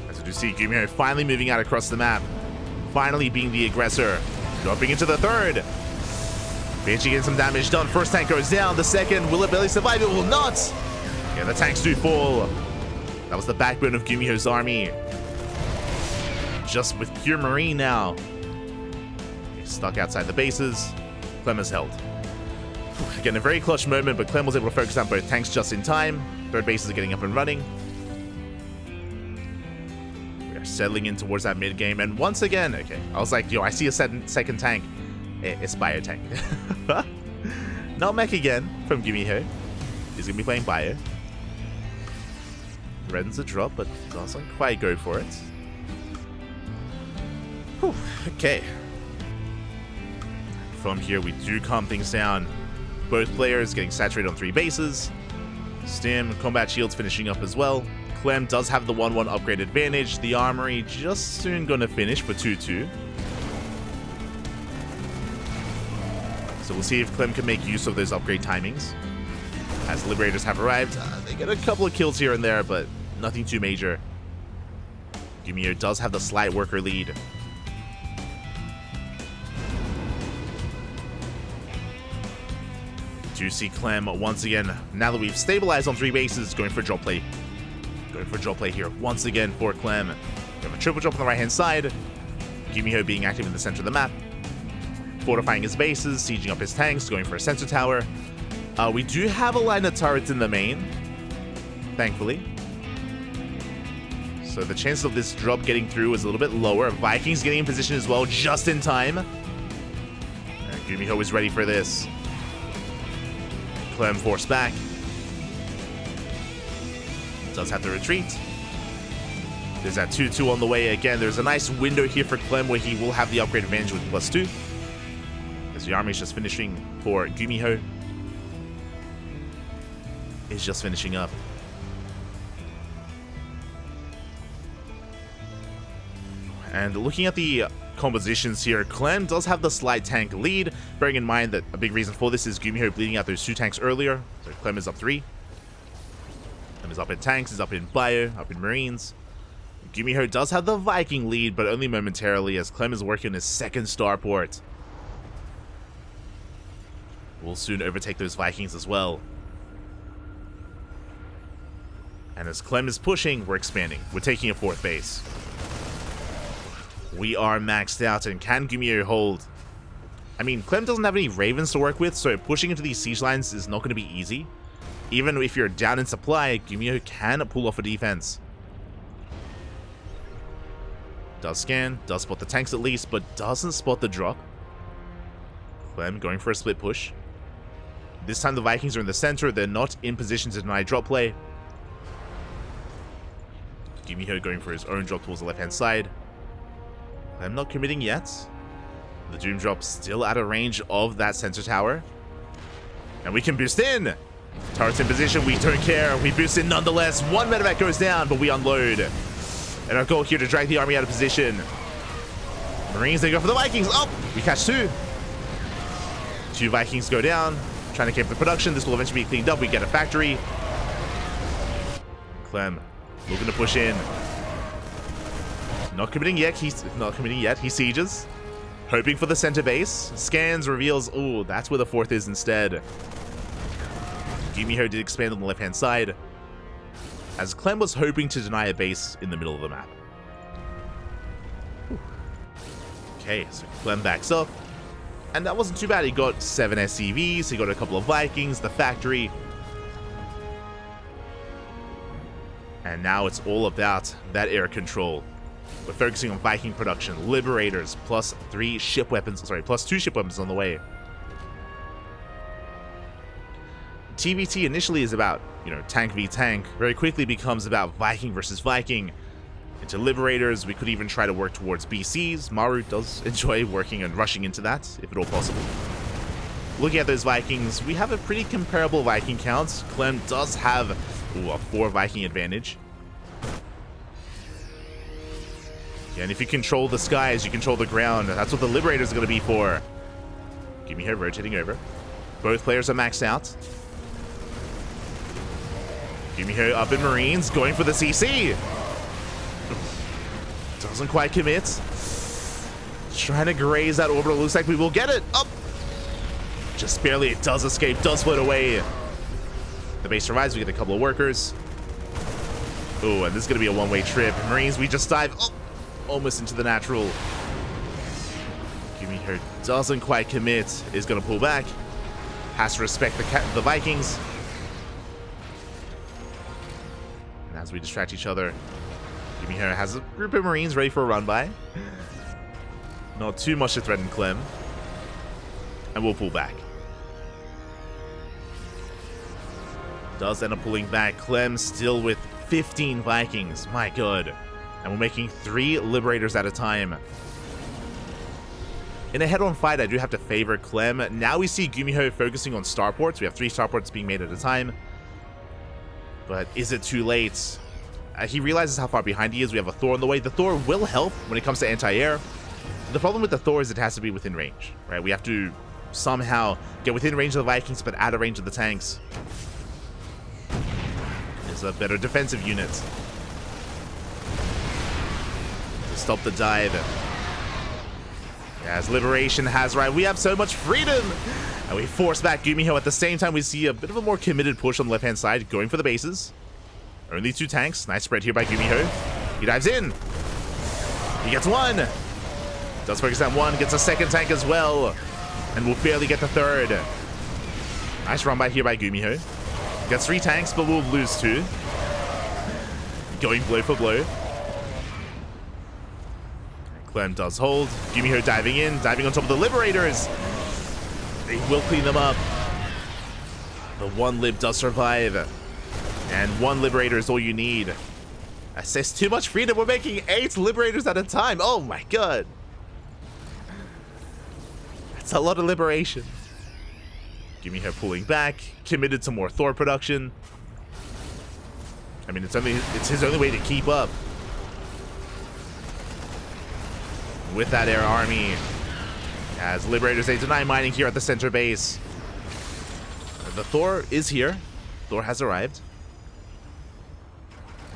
As you see, GuMiho finally moving out across the map. Finally being the aggressor. Dropping into the third. Banshee getting some damage done. First tank goes down. The second, will it barely survive? It will not. Yeah, the tanks do fall. That was the backbone of GuMiho's army. Just with pure Marine now. He's stuck outside the bases. Clem is held. Again, a very clutch moment, but Clem was able to focus on both tanks just in time. Third bases are getting up and running. We are settling in towards that mid game, and once again, okay, I was like, yo, I see a second tank. It's bio tank. Not mech again from GuMiho. He's gonna be playing bio. Threatens a drop, but doesn't quite go for it. Whew, okay. From here, we do calm things down. Both players getting saturated on 3 bases. Stim, combat shields finishing up as well. Clem does have the 1-1 upgrade advantage. The armory just soon gonna finish for 2-2. So we'll see if Clem can make use of those upgrade timings. As the Liberators have arrived, they get a couple of kills here and there, but nothing too major. GuMiho does have the slight worker lead. Do see Clem once again, now that we've stabilized on 3 bases, going for drop play. Going for drop play here once again for Clem. We have a triple drop on the right-hand side. GuMiho being active in the center of the map. Fortifying his bases, sieging up his tanks, going for a sensor tower. We do have a line of turrets in the main, thankfully. So the chance of this drop getting through is a little bit lower. Vikings getting in position as well, just in time. And GuMiho is ready for this. Clem forced back. Does have to retreat. There's that 2-2 on the way again. There's a nice window here for Clem where he will have the upgrade advantage with +2. As the army is just finishing for GuMiho. Is just finishing up. And looking at the compositions here, Clem does have the slight tank lead, bearing in mind that a big reason for this is GuMiho bleeding out those 2 tanks earlier. So Clem is up 3. Clem is up in tanks, is up in bio, up in marines. GuMiho does have the Viking lead, but only momentarily, as Clem is working on his 2nd starport. We'll soon overtake those Vikings as well. And as Clem is pushing, we're expanding. We're taking a 4th base. We are maxed out, and can GuMiho hold? I mean, Clem doesn't have any Ravens to work with, so pushing into these siege lines is not going to be easy. Even if you're down in supply, GuMiho can pull off a defense. Does scan, does spot the tanks at least, but doesn't spot the drop. Clem going for a split push. This time the Vikings are in the center, they're not in position to deny drop play. GuMiho going for his own drop towards the left-hand side. I'm not committing yet. The Doom drop still out of range of that sensor tower. And we can boost in. Turrets in position, we don't care. We boost in nonetheless. 1 medevac goes down, but we unload. And our goal here to drag the army out of position. Marines, they go for the Vikings. Oh, we catch 2. 2 Vikings go down. Trying to keep the production. This will eventually be cleaned up. We get a factory. Clem looking to push in. Not committing yet. He's not committing yet. He sieges. Hoping for the center base. Scans, reveals. Oh, that's where the 4th is instead. GuMiho did expand on the left-hand side, as Clem was hoping to deny a base in the middle of the map. Okay, so Clem backs up. And that wasn't too bad. He got 7 SCVs. He got a couple of Vikings, the factory. And now it's all about that air control. We're focusing on Viking production, Liberators, +3 ship weapons, sorry, +2 ship weapons on the way. TvT initially is about, tank v tank, very quickly becomes about Viking versus Viking. Into Liberators, we could even try to work towards BCs. Maru does enjoy working and rushing into that, if at all possible. Looking at those Vikings, we have a pretty comparable Viking count. Clem does have a 4 Viking advantage. Yeah, and if you control the skies, you control the ground. That's what the Liberators are going to be for. GuMiho rotating over. Both players are maxed out. GuMiho up in Marines, going for the CC. Doesn't quite commit. Trying to graze that orbital. Looks like we will get it. Up. Just barely. It does escape. Does float away. The base survives. We get a couple of workers. Oh, and this is going to be a one-way trip. Marines, we just dive. Oh. Almost into the natural. GuMiho doesn't quite commit. Is going to pull back. Has to respect the Vikings. And as we distract each other, GuMiho has a group of Marines ready for a run by. Not too much to threaten Clem. And we'll pull back. Does end up pulling back. Clem still with 15 Vikings. My god. And we're making 3 Liberators at a time. In a head-on fight, I do have to favor Clem. Now we see GuMiho focusing on starports. We have 3 starports being made at a time. But is it too late? He realizes how far behind he is. We have a Thor on the way. The Thor will help when it comes to anti-air. The problem with the Thor is it has to be within range, right? We have to somehow get within range of the Vikings, but out of range of the tanks. There's a better defensive unit to stop the dive. As Liberation has right, we have so much freedom, and we force back GuMiho. At the same time, we see a bit of a more committed push on the left-hand side, going for the bases. Only 2 tanks. Nice spread here by GuMiho. He dives in. He gets 1. Does focus on 1. Gets a second tank as well. And will barely get the 3rd. Nice run by here by GuMiho. Gets 3 tanks, but will lose 2. Going blow for blow. Clem does hold. GuMiho diving in. Diving on top of the Liberators. They will clean them up. The 1 Lib does survive. And 1 Liberator is all you need. Assess too much freedom. We're making 8 Liberators at a time. Oh my god. That's a lot of liberation. GuMiho pulling back. Committed to more Thor production. I mean, it's his only way to keep up with that air army. As Liberators, they deny mining here at the center base. The Thor is here. Thor has arrived.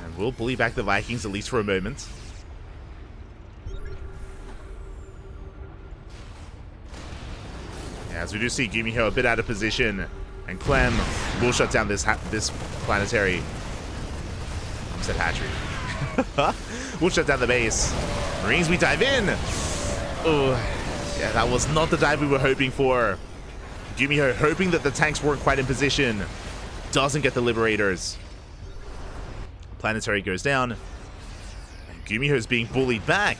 And we'll bully back the Vikings, at least for a moment. As we do see GuMiho a bit out of position. And Clem will shut down this planetary. I said hatchery. We'll shut down the base. Marines, we dive in. Oh, yeah, that was not the dive we were hoping for. GuMiho hoping that the tanks weren't quite in position. Doesn't get the Liberators. Planetary goes down. And GuMiho is being bullied back.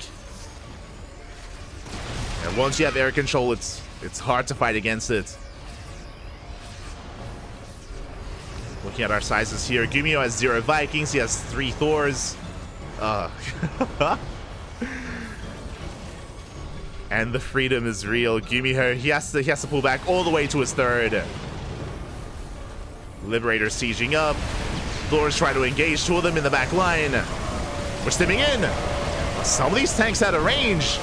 And once you have air control, it's hard to fight against it. Looking at our sizes here, GuMiho has 0 Vikings. He has 3 Thors. And the freedom is real. GuMiho, he has to pull back all the way to his 3rd. Liberator sieging up. Thors try to engage 2 of them in the back line. We're stimming in. Some of these tanks out of range.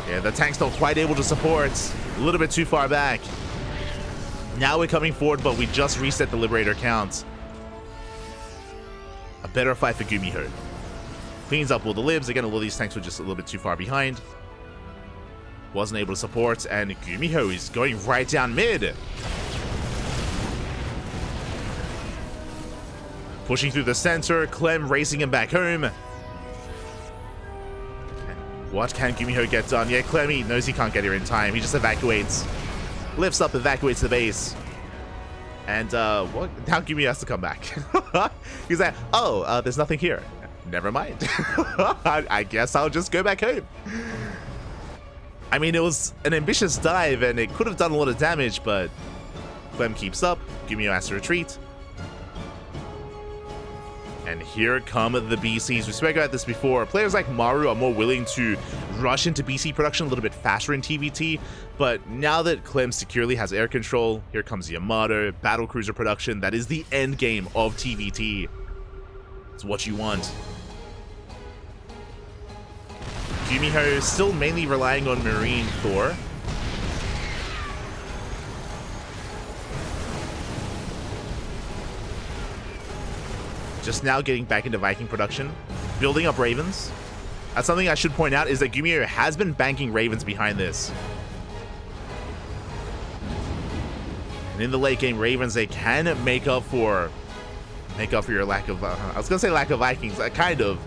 Yeah, the tank's not quite able to support. A little bit too far back. Now we're coming forward, but we just reset the Liberator count. A better fight for GuMiho. Cleans up all the libs. Again, a lot of these tanks were just a little bit too far behind. Wasn't able to support, and GuMiho is going right down mid. Pushing through the center, Clem racing him back home. What can GuMiho get done? Yeah, Clem, he knows he can't get here in time. He just evacuates. Lifts up, evacuates the base. And, what? Now GuMiho has to come back. He's like, oh, there's nothing here. Never mind. I guess I'll just go back home. I mean, it was an ambitious dive, and it could have done a lot of damage, but Clem keeps up. GuMiho has to retreat. And here come the BCs. We spoke about this before. Players like Maru are more willing to rush into BC production a little bit faster in TvT, but now that Clem securely has air control, here comes Yamato, battlecruiser production. That is the end game of TvT. It's what you want. GuMiho still mainly relying on Marine Thor. Just now getting back into Viking production, building up Ravens. That's something I should point out, is that GuMiho has been banking Ravens behind this. And in the late game, Ravens, they can make up for your lack of, I was gonna say lack of Vikings, kind of.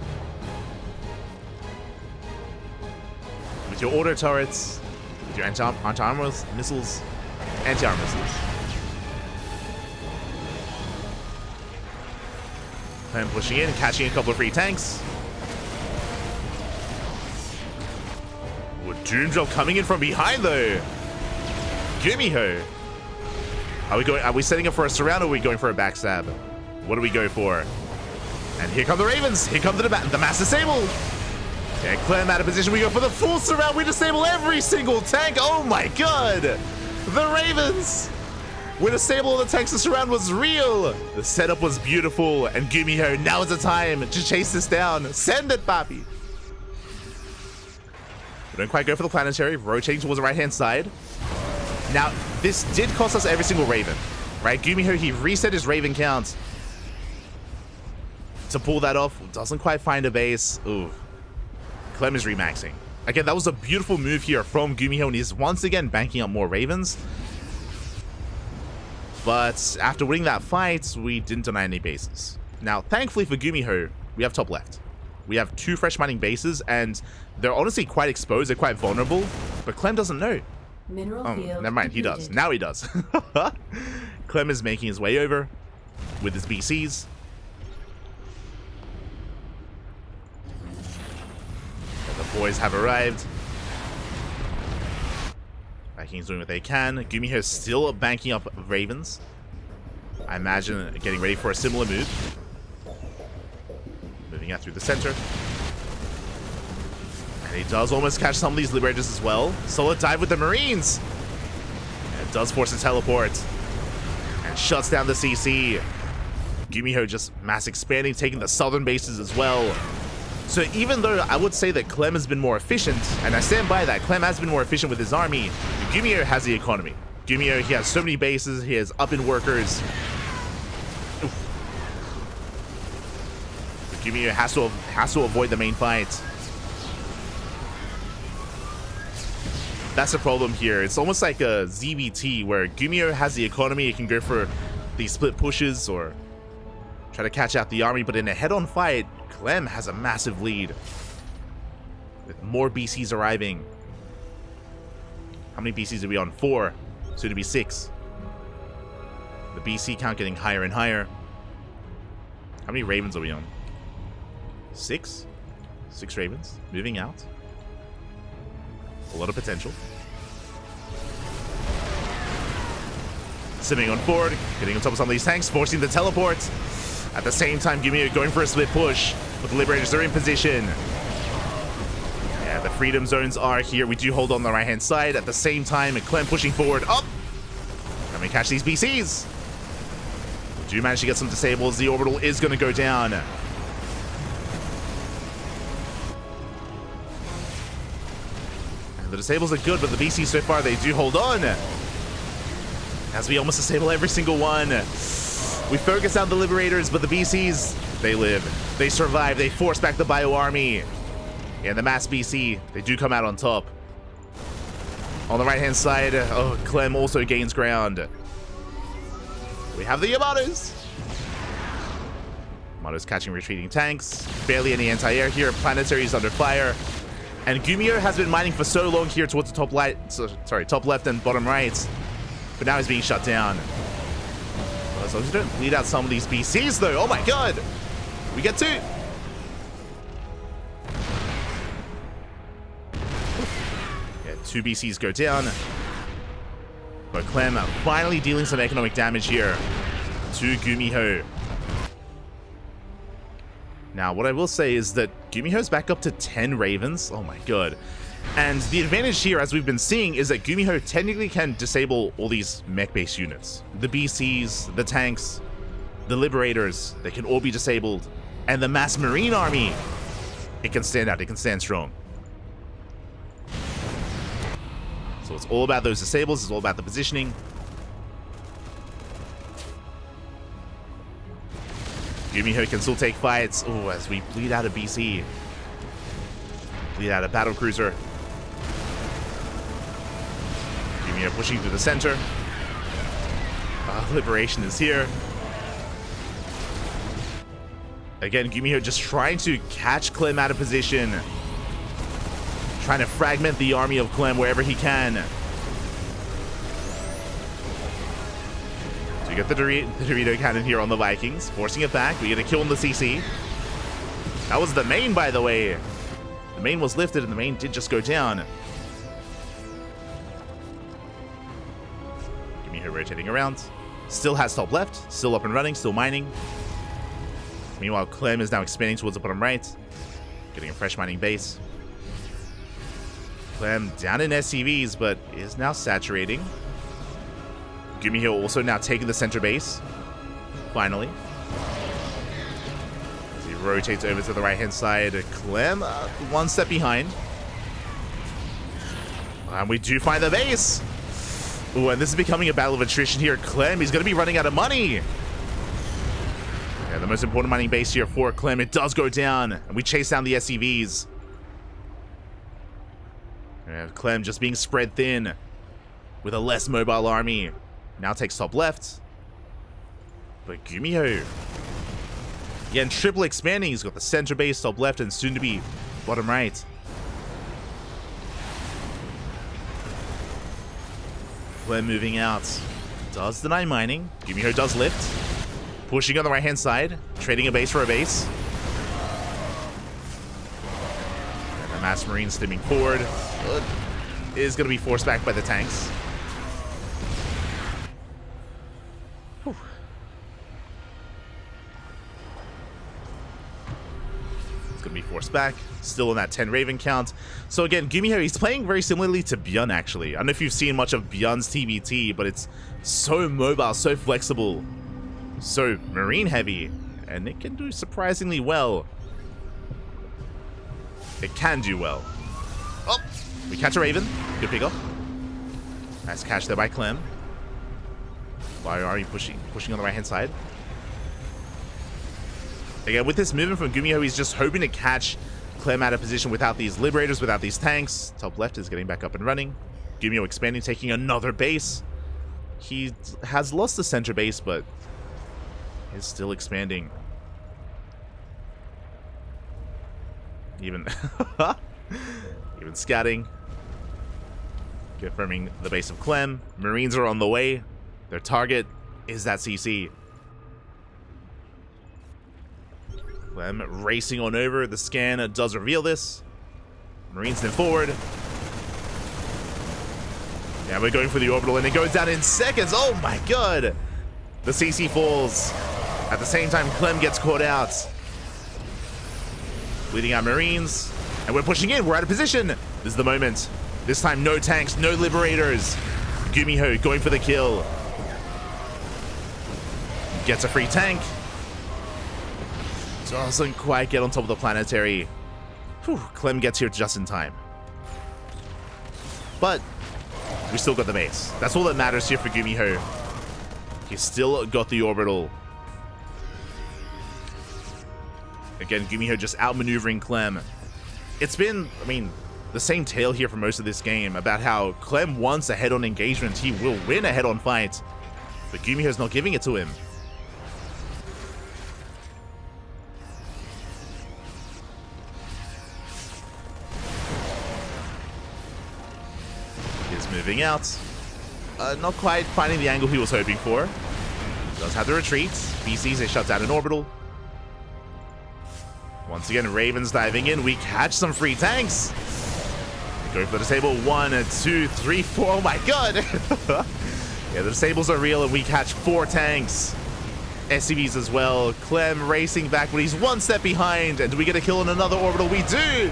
With your auto turrets, with your anti-armor missiles, anti-armor missiles. Clem pushing in, catching a couple of free tanks. Doom Drop coming in from behind though. GuMiho. Are we setting up for a surround, or are we going for a backstab? What do we go for? And here come the Ravens. Here come the mass disable. Okay, Clem out of position. We go for the full surround. We disable every single tank. Oh my god. The Ravens. We disable all the tanks. The surround was real. The setup was beautiful. And GuMiho, now is the time to chase this down. Send it, Papi. We don't quite go for the planetary. Rotating towards the right-hand side. Now, this did cost us every single Raven, right? GuMiho, he reset his Raven count to pull that off. Doesn't quite find a base. Ooh. Clem is remaxing. Again, that was a beautiful move here from GuMiho, and he's once again banking up more Ravens. But after winning that fight, we didn't deny any bases. Now, thankfully for GuMiho, we have top left. We have 2 fresh mining bases, and they're honestly quite exposed. They're quite vulnerable. But Clem doesn't know. Mineral field never mind. He does. Now he does. Clem is making his way over with his BCs. And the boys have arrived. Vikings doing what they can. GuMiho is still banking up Ravens. I imagine getting ready for a similar move. Moving out through the center. And he does almost catch some of these Liberators as well. Solid dive with the Marines. And does force a teleport. And shuts down the CC. GuMiho just mass expanding, taking the southern bases as well. So even though I would say that Clem has been more efficient, and I stand by that, Clem has been more efficient with his army, GuMiho has the economy. GuMiho, he has so many bases, he has up-in workers. GuMiho has to avoid the main fight. That's the problem here. It's almost like a ZBT where GuMiho has the economy, it can go for these split pushes or try to catch out the army, but in a head-on fight, Clem has a massive lead with more BCs arriving. How many BCs are we on? 4, soon to be 6. The BC count getting higher and higher. How many Ravens are we on? 6? 6 Ravens moving out. A lot of potential. Simming on forward, getting on top of some of these tanks, forcing the teleport. At the same time, GuMiho going for a split push, but the Liberators are in position. Yeah, the freedom zones are here. We do hold on the right-hand side. At the same time, Clem pushing forward. Up! Can we catch these BCs? We do manage to get some disables. The orbital is going to go down. And the disables are good, but the BCs so far, they do hold on. As we almost disable every single one. We focus on the Liberators, but the BCs, they live. They survive. They force back the Bio Army. And the Mass BC, they do come out on top. On the right-hand side, oh, Clem also gains ground. We have the Yamatos. Yamatos catching retreating tanks. Barely any anti-air here. Planetary is under fire. And GuMiho has been mining for so long here towards the top top left and bottom right. But now he's being shut down. As long as you don't bleed out some of these BCs, though. Oh my god! We get 2. Yeah, 2 BCs go down. But Clem finally dealing some economic damage here to GuMiho. Now, what I will say is that GuMiho's back up to 10 Ravens. Oh my god. And the advantage here, as we've been seeing, is that GuMiho technically can disable all these mech-based units. The BCs, the tanks, the Liberators, they can all be disabled. And the Mass Marine Army, it can stand out, it can stand strong. So it's all about those disables, it's all about the positioning. GuMiho can still take fights. Oh, as we bleed out a BC. Bleed out a battlecruiser. GuMiho pushing through the center. Liberation is here. Again, GuMiho just trying to catch Clem out of position. Trying to fragment the army of Clem wherever he can. So we get the Dorito cannon here on the Vikings. Forcing it back. We get a kill on the CC. That was the main, by the way. The main was lifted and the main did just go down. GuMiho rotating around. Still has top left. Still up and running. Still mining. Meanwhile, Clem is now expanding towards the bottom right. Getting a fresh mining base. Clem down in SCVs, but is now saturating. GuMiho also now taking the center base. Finally. As he rotates over to the right-hand side. Clem, 1 step behind. And we do find the base. Ooh, and this is becoming a battle of attrition here. Clem, he's going to be running out of money. Yeah, the most important mining base here for Clem. It does go down, and we chase down the SCVs. Yeah, Clem just being spread thin with a less mobile army. Now takes top left. But GuMiho, again, triple expanding. He's got the center base, top left, and soon to be bottom right. Clem moving out. Does deny mining. GuMiho does lift. Pushing on the right-hand side. Trading a base for a base. And the mass marine steaming forward. Is going to be forced back by the tanks. Whew. It's going to be forced back. Still in that 10 Raven count. So again, GuMiho, he's playing very similarly to Bjorn, actually. I don't know if you've seen much of Bjorn's TvT, but it's so mobile, so flexible, so marine heavy, and it can do surprisingly well. It can do well. Oh, we catch a Raven. Good pick up. Nice catch there by Clem. Why are you pushing on the right-hand side? Again, with this movement from GuMiho, he's just hoping to catch Clem out of position without these liberators, without these tanks. Top left is getting back up and running. GuMiho expanding, taking another base. He has lost the center base, but is still expanding. Even scouting. Confirming the base of Clem. Marines are on the way. Their target is that CC. Clem racing on over. The scan does reveal this. Marines then forward. Yeah, we're going for the orbital, and it goes down in seconds. Oh my god! The CC falls. At the same time, Clem gets caught out. Leading out Marines. And we're pushing in. We're out of position. This is the moment. This time, no tanks, no liberators. GuMiho going for the kill. Gets a free tank. Doesn't quite get on top of the planetary. Whew, Clem gets here just in time. But we still got the base. That's all that matters here for GuMiho. He's still got the orbital. Again, GuMiho just outmaneuvering Clem. It's been, I mean, the same tale here for most of this game about how Clem wants a head-on engagement. He will win a head-on fight. But GuMiho's not giving it to him. He's moving out. Not quite finding the angle he was hoping for. Does have the retreat. BCs, they shut down an orbital. Once again, Ravens diving in. We catch some free tanks. Go for the disable. 1, 2, 3, 4. Oh my god! Yeah, the disables are real, and we catch 4 tanks. SCVs as well. Clem racing back, but he's one step behind. And do we get a kill on another orbital? We do!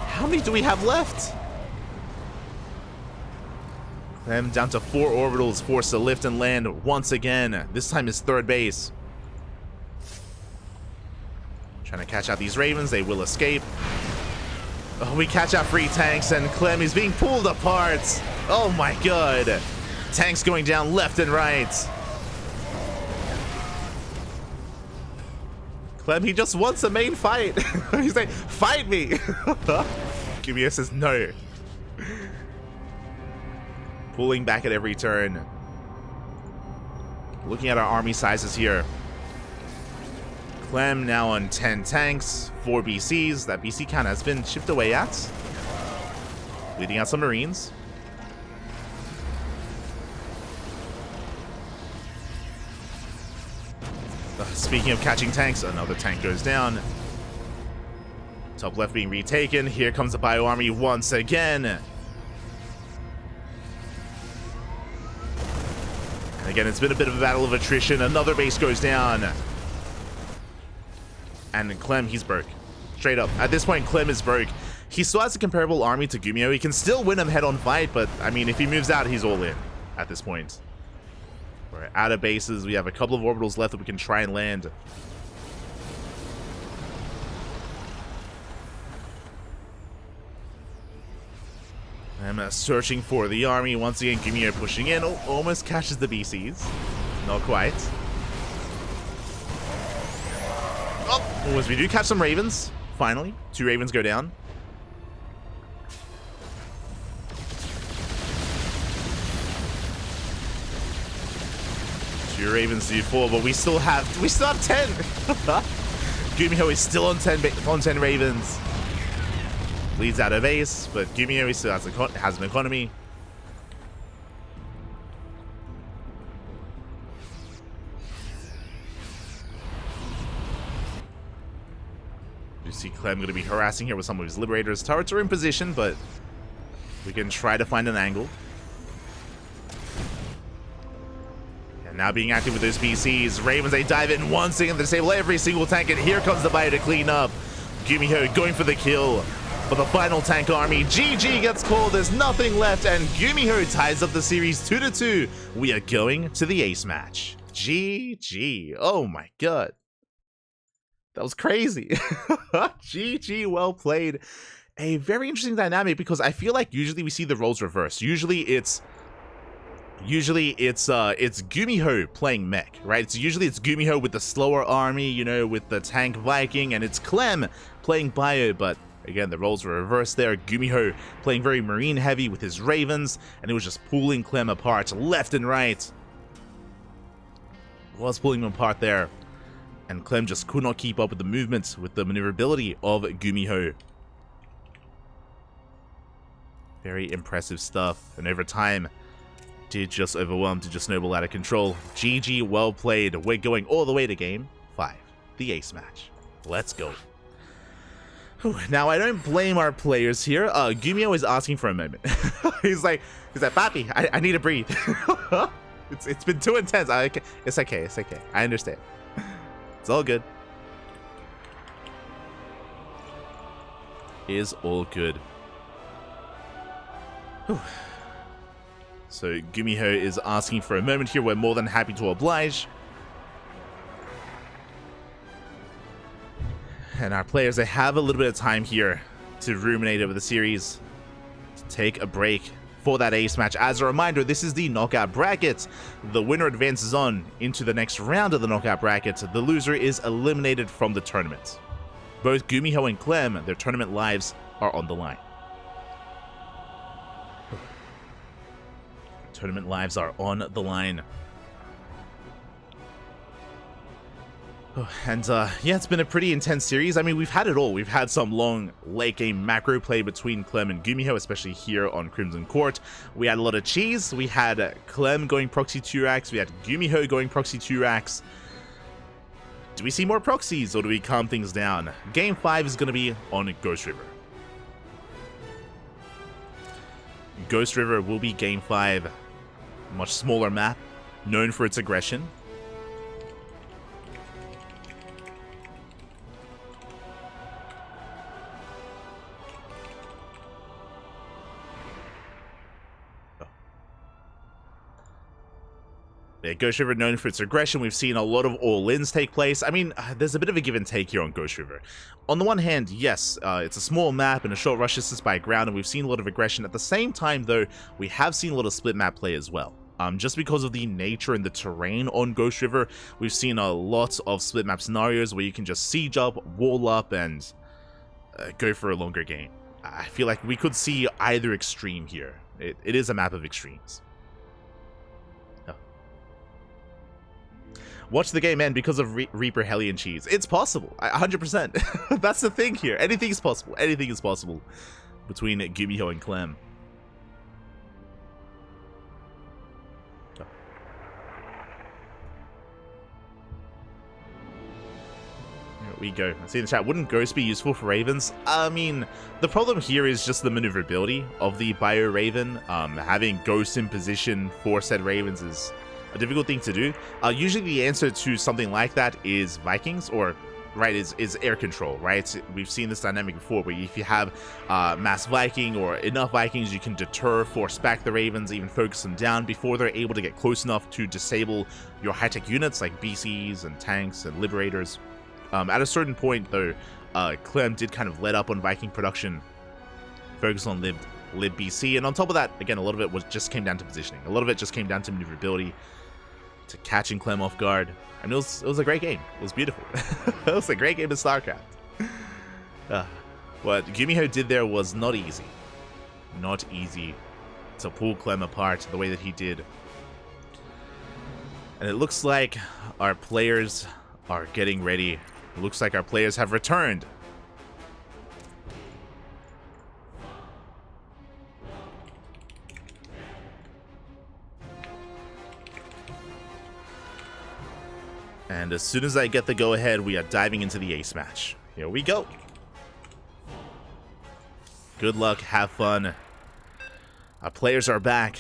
How many do we have left? Clem down to 4 orbitals, forced to lift and land once again. This time is third base. Trying to catch out these Ravens. They will escape. Oh, we catch out free tanks, and Clem is being pulled apart. Oh my god. Tanks going down left and right. Clem, he just wants a main fight. He's like, fight me. GuMiho says no. Pulling back at every turn. Looking at our army sizes here. Clem now on 10 tanks, 4 BCs. That BC count has been chipped away at. Leading out some Marines. Speaking of catching tanks, another tank goes down. Top left being retaken. Here comes the bio army once again. And again, it's been a bit of a battle of attrition. Another base goes down. And Clem, he's broke. Straight up. At this point, Clem is broke. He still has a comparable army to GuMiho. He can still win him head-on fight, but, I mean, if he moves out, he's all in at this point. We're out of bases. We have a couple of orbitals left that we can try and land. I'm searching for the army. Once again, GuMiho pushing in. Oh, almost catches the BCs. Not quite. Oh, as we do catch some Ravens. Finally, 2 Ravens go down. Two Ravens do 4, but we still have 10. GuMiho is still on 10 Ravens. Leads out of ace, but GuMiho still has an economy. You see Clem going to be harassing here with some of his Liberators. Turrets are in position, but we can try to find an angle. And now being active with those PCs. Ravens, they dive in once and disable every single tank, and here comes the Bio to clean up. GuMiho going for the kill. For the final tank army, GG gets called, there's nothing left, and GuMiho ties up the series 2-2. We are going to the ace match. GG. Oh my god. That was crazy. GG, well played. A very interesting dynamic, because I feel like usually we see the roles reversed. Usually it's GuMiho playing mech, right? It's GuMiho with the slower army, you know, with the tank Viking, and it's Clem playing bio, but again, the roles were reversed there. GuMiho playing very marine heavy with his Ravens, and it was just pulling Clem apart left and right. Was pulling him apart there. And Clem just could not keep up with the movements, with the maneuverability of GuMiho. Very impressive stuff. And over time, did just overwhelm, did just snowball out of control. GG, well played. We're going all the way to game 5, the ace match. Let's go. Now, I don't blame our players here. GuMiho is asking for a moment. he's like, Papi, I need to breathe. It's been too intense. It's okay. I understand. It's all good. Is all good. Whew. So GuMiho is asking for a moment here. We're more than happy to oblige. And our players, they have a little bit of time here to ruminate over the series, to take a break for that ace match. As a reminder, this is the knockout bracket. The winner advances on into the next round of the knockout bracket. The loser is eliminated from the tournament. Both GuMiho and Clem, their tournament lives are on the line. Tournament lives are on the line. And yeah, it's been a pretty intense series. I mean, we've had it all. We've had some long late game macro play between Clem and GuMiho, especially here on Crimson Court. We had a lot of cheese. We had Clem going proxy 2-racks. We had GuMiho going proxy 2-racks. Do we see more proxies, or do we calm things down? Game 5 is going to be on Ghost River. Ghost River will be Game 5. Much smaller map, known for its aggression. Yeah, Ghost River known for its aggression. We've seen a lot of all-ins take place. I mean, there's a bit of a give and take here on Ghost River. On the one hand, yes, it's a small map and a short rush distance by ground, and we've seen a lot of aggression. At the same time, though, we have seen a lot of split map play as well. Just because of the nature and the terrain on Ghost River, we've seen a lot of split map scenarios where you can just siege up, wall up, and go for a longer game. I feel like we could see either extreme here. It is a map of extremes. Watch the game end because of Reaper Hellion cheese. It's possible, 100%. That's the thing here. Anything is possible. Anything is possible between GuMiho and Clem. Oh. Here we go. I see in the chat, wouldn't Ghost be useful for Ravens? I mean, the problem here is just the maneuverability of the Bio Raven. Having Ghost in position for said Ravens is a difficult thing to do. Usually the answer to something like that is Vikings, or right, is air control, right? We've seen this dynamic before, where if you have mass Viking or enough Vikings, you can deter, force back the Ravens, even focus them down before they're able to get close enough to disable your high-tech units like BCs and tanks and Liberators. At a certain point, though, Clem did kind of let up on Viking production, focus on lib BC, and on top of that, again, a lot of it just came down to positioning. A lot of it just came down to maneuverability, to catching Clem off guard, and it was a great game. It was beautiful. It was a great game of StarCraft. What GuMiho did there was not easy. Not easy to pull Clem apart the way that he did. And it looks like our players are getting ready. It looks like our players have returned. And as soon as I get the go-ahead, we are diving into the ace match. Here we go. Good luck, have fun. Our players are back.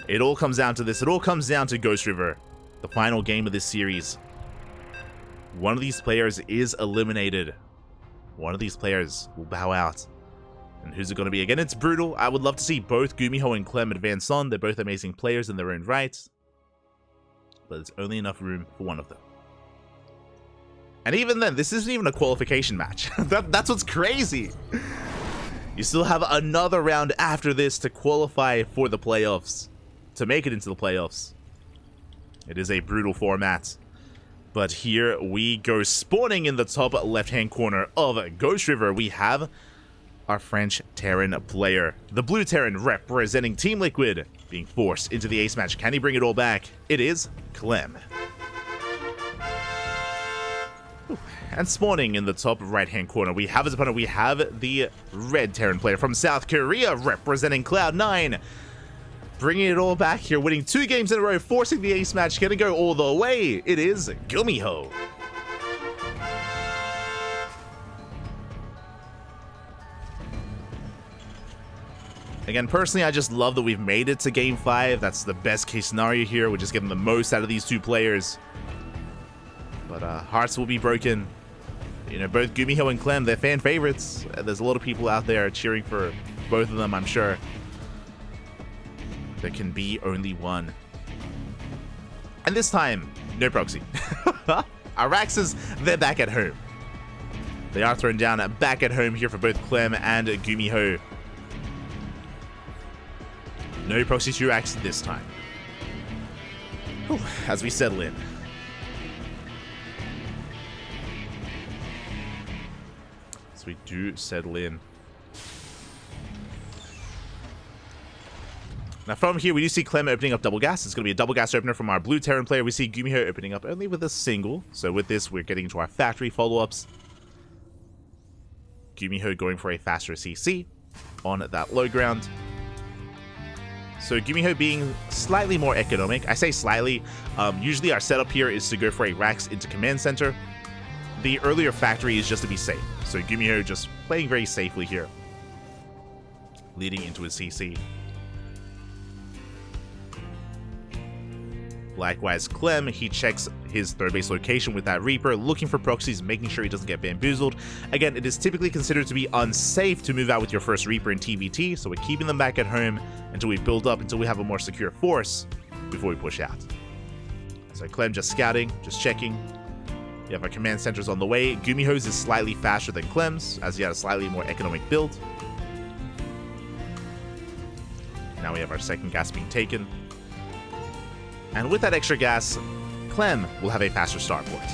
It all comes down to this. It all comes down to Ghost River, the final game of this series. One of these players is eliminated. One of these players will bow out. And who's it going to be? Again, it's brutal. I would love to see both GuMiho and Clem advance on. They're both amazing players in their own right. But there's only enough room for one of them. And even then, this isn't even a qualification match. That's what's crazy. You still have another round after this to qualify for the playoffs. To make it into the playoffs. It is a brutal format. But here we go. Spawning in the top left-hand corner of Ghost River, we have our French Terran player. The blue Terran representing Team Liquid being forced into the ace match. Can he bring it all back? It is Clem. And spawning in the top right-hand corner, we have his opponent. We have the red Terran player from South Korea representing Cloud9. Bringing it all back here, winning 2 games in a row, forcing the ace match, gonna go all the way. It is GuMiho. Again, personally, I just love that we've made it to Game 5. That's the best case scenario here. We're just getting the most out of these 2 players. But hearts will be broken. You know, both GuMiho and Clem, they're fan favorites. There's a lot of people out there cheering for both of them, I'm sure. There can be only one. And this time, no proxy. Araxes, they're back at home. They are thrown down back at home here for both Clem and GuMiho. No proxy to Arax this time. Whew, as we settle in. So we do settle in. Now from here, we do see Clem opening up double gas. It's going to be a double gas opener from our blue Terran player. We see GuMiho opening up only with a single. So with this, we're getting into our factory follow-ups. GuMiho going for a faster CC on that low ground. So GuMiho being slightly more economic. I say slightly. Usually our setup here is to go for a Rax into command center. The earlier factory is just to be safe. So GuMiho just playing very safely here. Leading into his CC. Likewise, Clem, he checks his third base location with that Reaper, looking for proxies, making sure he doesn't get bamboozled. Again, it is typically considered to be unsafe to move out with your first Reaper in TvT, so we're keeping them back at home until we build up, until we have a more secure force before we push out. So Clem just scouting, just checking. We have our command centers on the way. GuMiho's is slightly faster than Clem's, as he had a slightly more economic build. Now we have our second gas being taken. And with that extra gas, Clem will have a faster starport.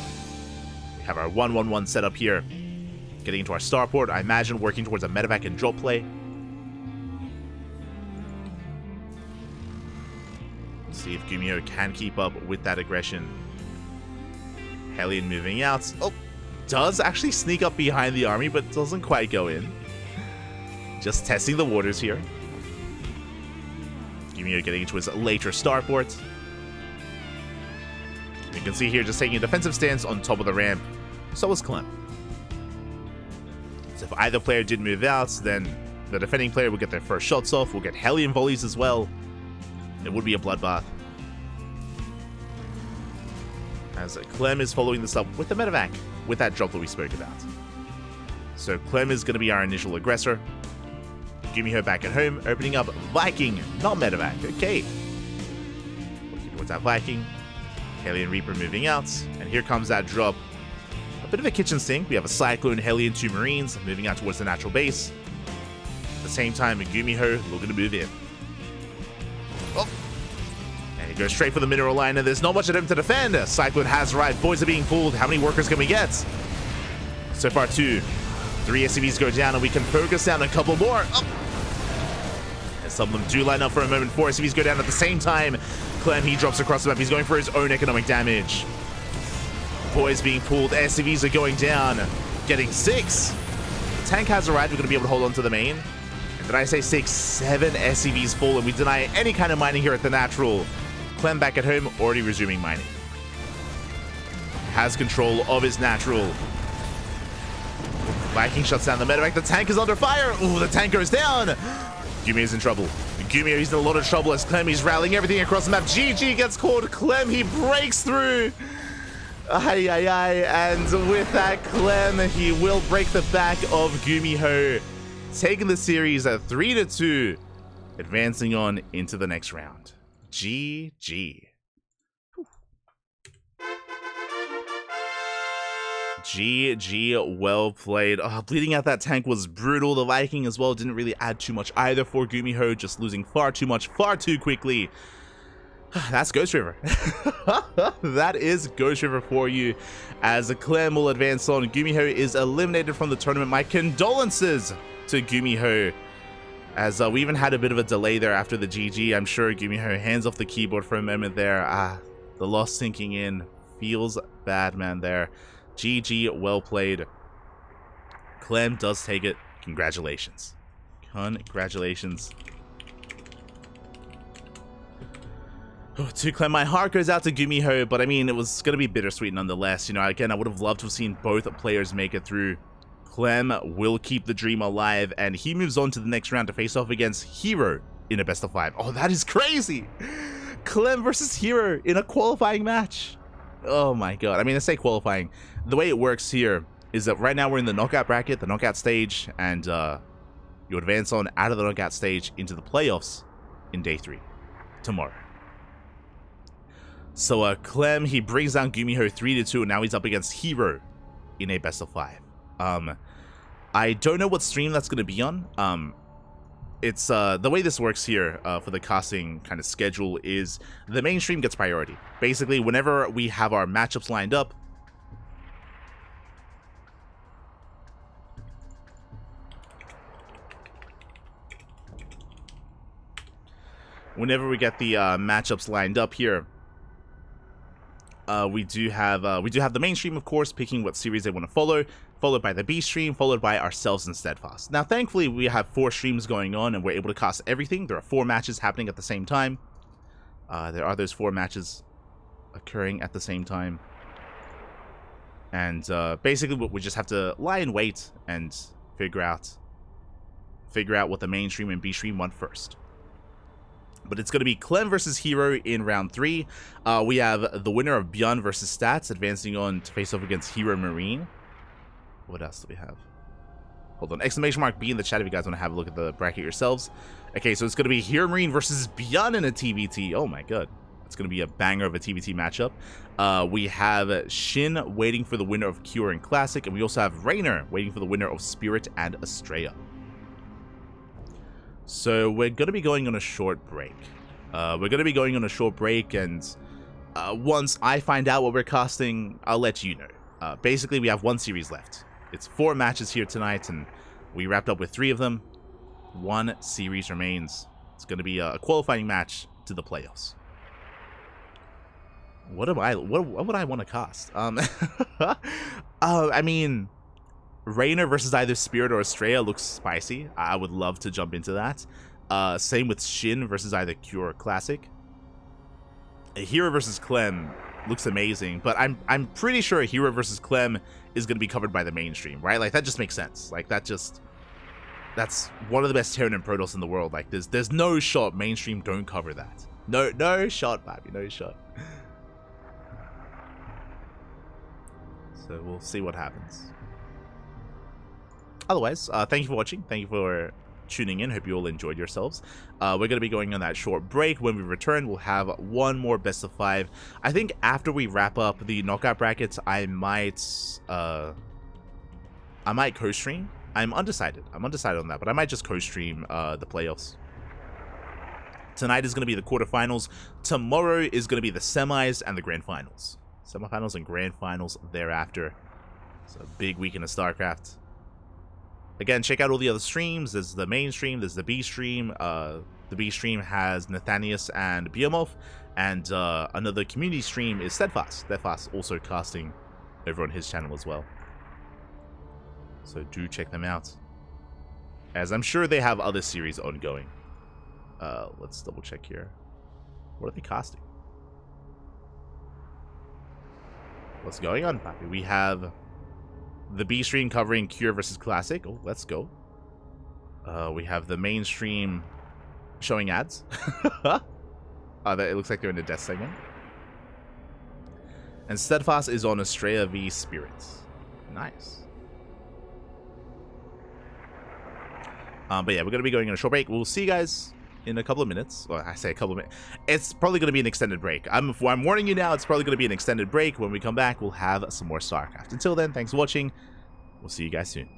We have our 1-1-1 setup here. Getting into our starport, I imagine working towards a medevac and drop play. Let's see if GuMiho can keep up with that aggression. Hellion moving out. Oh, does actually sneak up behind the army, but doesn't quite go in. Just testing the waters here. GuMiho getting into his later starport. You can see here just taking a defensive stance on top of the ramp. So was Clem. So if either player did move out, then the defending player will get their first shots off. We'll get Hellion volleys as well. It would be a bloodbath. As Clem is following this up with the medevac, with that drop that we spoke about. So Clem is going to be our initial aggressor. GuMiho back at home, opening up Viking, not medevac. Okay. Looking towards that Viking. Hellion Reaper moving out, and here comes that drop. A bit of a kitchen sink. We have a Cyclone, Hellion, 2 Marines moving out towards the natural base. the same time, GuMiho looking to move in. Oh. And he goes straight for the mineral line, and there's not much of him to defend. Cyclone has arrived. Boys are being pulled. How many workers can we get? So far, 2. 3 SCVs go down, and we can focus down a couple more. Oh. And some of them do line up for a moment. 4 SCVs go down at the same time. Clem, he drops across the map. He's going for his own economic damage. Boys being pulled. SCVs are going down. Getting 6. The tank has arrived. We're going to be able to hold on to the main. And did I say 6? 7 SCVs full, and we deny any kind of mining here at the natural. Clem back at home, already resuming mining. Has control of his natural. Viking shuts down the medevac. The tank is under fire. Ooh, the tank goes down. GuMiho is in trouble. GuMiho, he's in a lot of trouble as Clem, he's rallying everything across the map. GG gets called. Clem, he breaks through. Ay, ay, ay. And with that, Clem, he will break the back of GuMiho, taking the series at 3-2, advancing on into the next round. GG. GG, well played. Oh, bleeding out that tank was brutal. The Viking as well didn't really add too much either for GuMiho, just losing far too much, far too quickly. That's Ghost River. That is Ghost River for you, as Clem will advance on. GuMiho is eliminated from the tournament. My condolences to GuMiho, as we even had a bit of a delay there after the GG. I'm sure GuMiho hands off the keyboard for a moment there. The loss sinking in. Feels bad, man, there. GG, well played. Clem does take it. Congratulations. Congratulations. Oh, to Clem, my heart goes out to GuMiho, but I mean, it was going to be bittersweet nonetheless. You know, again, I would have loved to have seen both players make it through. Clem will keep the dream alive, and he moves on to the next round to face off against Hero in a best of 5. Oh, that is crazy. Clem versus Hero in a qualifying match. Oh my god. I mean, I say qualifying. The way it works here is that right now we're in the knockout bracket, the knockout stage, and you advance on out of the knockout stage into the playoffs in day 3, tomorrow. So Clem, he brings down GuMiho 3-2, and now he's up against Hero in a best of 5. I don't know what stream that's going to be on. It's the way this works here for the casting kind of schedule is the main stream gets priority. Basically, whenever we have our matchups lined up, whenever we get the matchups lined up here, we do have the main stream, of course, picking what series they want to follow, followed by the B stream, followed by ourselves and Steadfast. Now, thankfully, we have 4 streams going on, and we're able to cast everything. There are 4 matches happening at the same time. There are those 4 matches occurring at the same time. And basically, we just have to lie in wait and figure out what the main stream and B stream want first. But it's going to be Clem versus Hero in round 3. We have the winner of Bjorn versus Stats advancing on to face off against Hero Marine. What else do we have? Hold on. Exclamation mark B in the chat if you guys want to have a look at the bracket yourselves. Okay, so it's going to be Hero Marine versus Bjorn in a TvT. Oh my god. It's going to be a banger of a TvT matchup. We have Shin waiting for the winner of Cure and Classic. And we also have Rainer waiting for the winner of Spirit and Estrella. So we're going to be going on a short break. And once I find out what we're casting, I'll let you know. Basically, we have 1 series left. It's 4 matches here tonight, and we wrapped up with 3 of them. 1 series remains. It's going to be a qualifying match to the playoffs. What would I want to cast? I mean, Rainer versus either Spirit or Estrella looks spicy. I would love to jump into that. Same with Shin versus either Cure or Classic. Hero versus Clem looks amazing, but I'm pretty sure Hero versus Clem is going to be covered by the mainstream, right? Like, that just makes sense. Like, that's one of the best Terran and Protoss in the world. Like, there's no shot mainstream don't cover that. No shot, baby, no shot. So we'll see what happens. Otherwise, thank you for watching. Thank you for tuning in. Hope you all enjoyed yourselves. We're going to be going on that short break. When we return, we'll have 1 more best of 5. I think after we wrap up the knockout brackets, I might co-stream I'm undecided. I'm undecided on that, but I might just co-stream the playoffs. Tonight is going to be the quarterfinals. Tomorrow is going to be the semis and the grand finals. Semifinals and grand finals thereafter. It's a big weekend of StarCraft. Again, check out all the other streams. There's the main stream. There's the B stream. The B stream has Nathanius and Beomorph. And another community stream is Steadfast. Steadfast also casting over on his channel as well. So do check them out. As I'm sure they have other series ongoing. Let's double check here. What are they casting? What's going on, Papi? We have the B stream covering Cure versus Classic. Oh, let's go. We have the main stream showing ads. It looks like they're in the death segment. And Steadfast is on Estrella v Spirits. Nice. But yeah, we're going to be going on a short break. We'll see you guys in a couple of minutes. Well, I say a couple of minutes. It's probably going to be an extended break. I'm warning you now, it's probably going to be an extended break. When we come back, we'll have some more StarCraft. Until then, thanks for watching. We'll see you guys soon.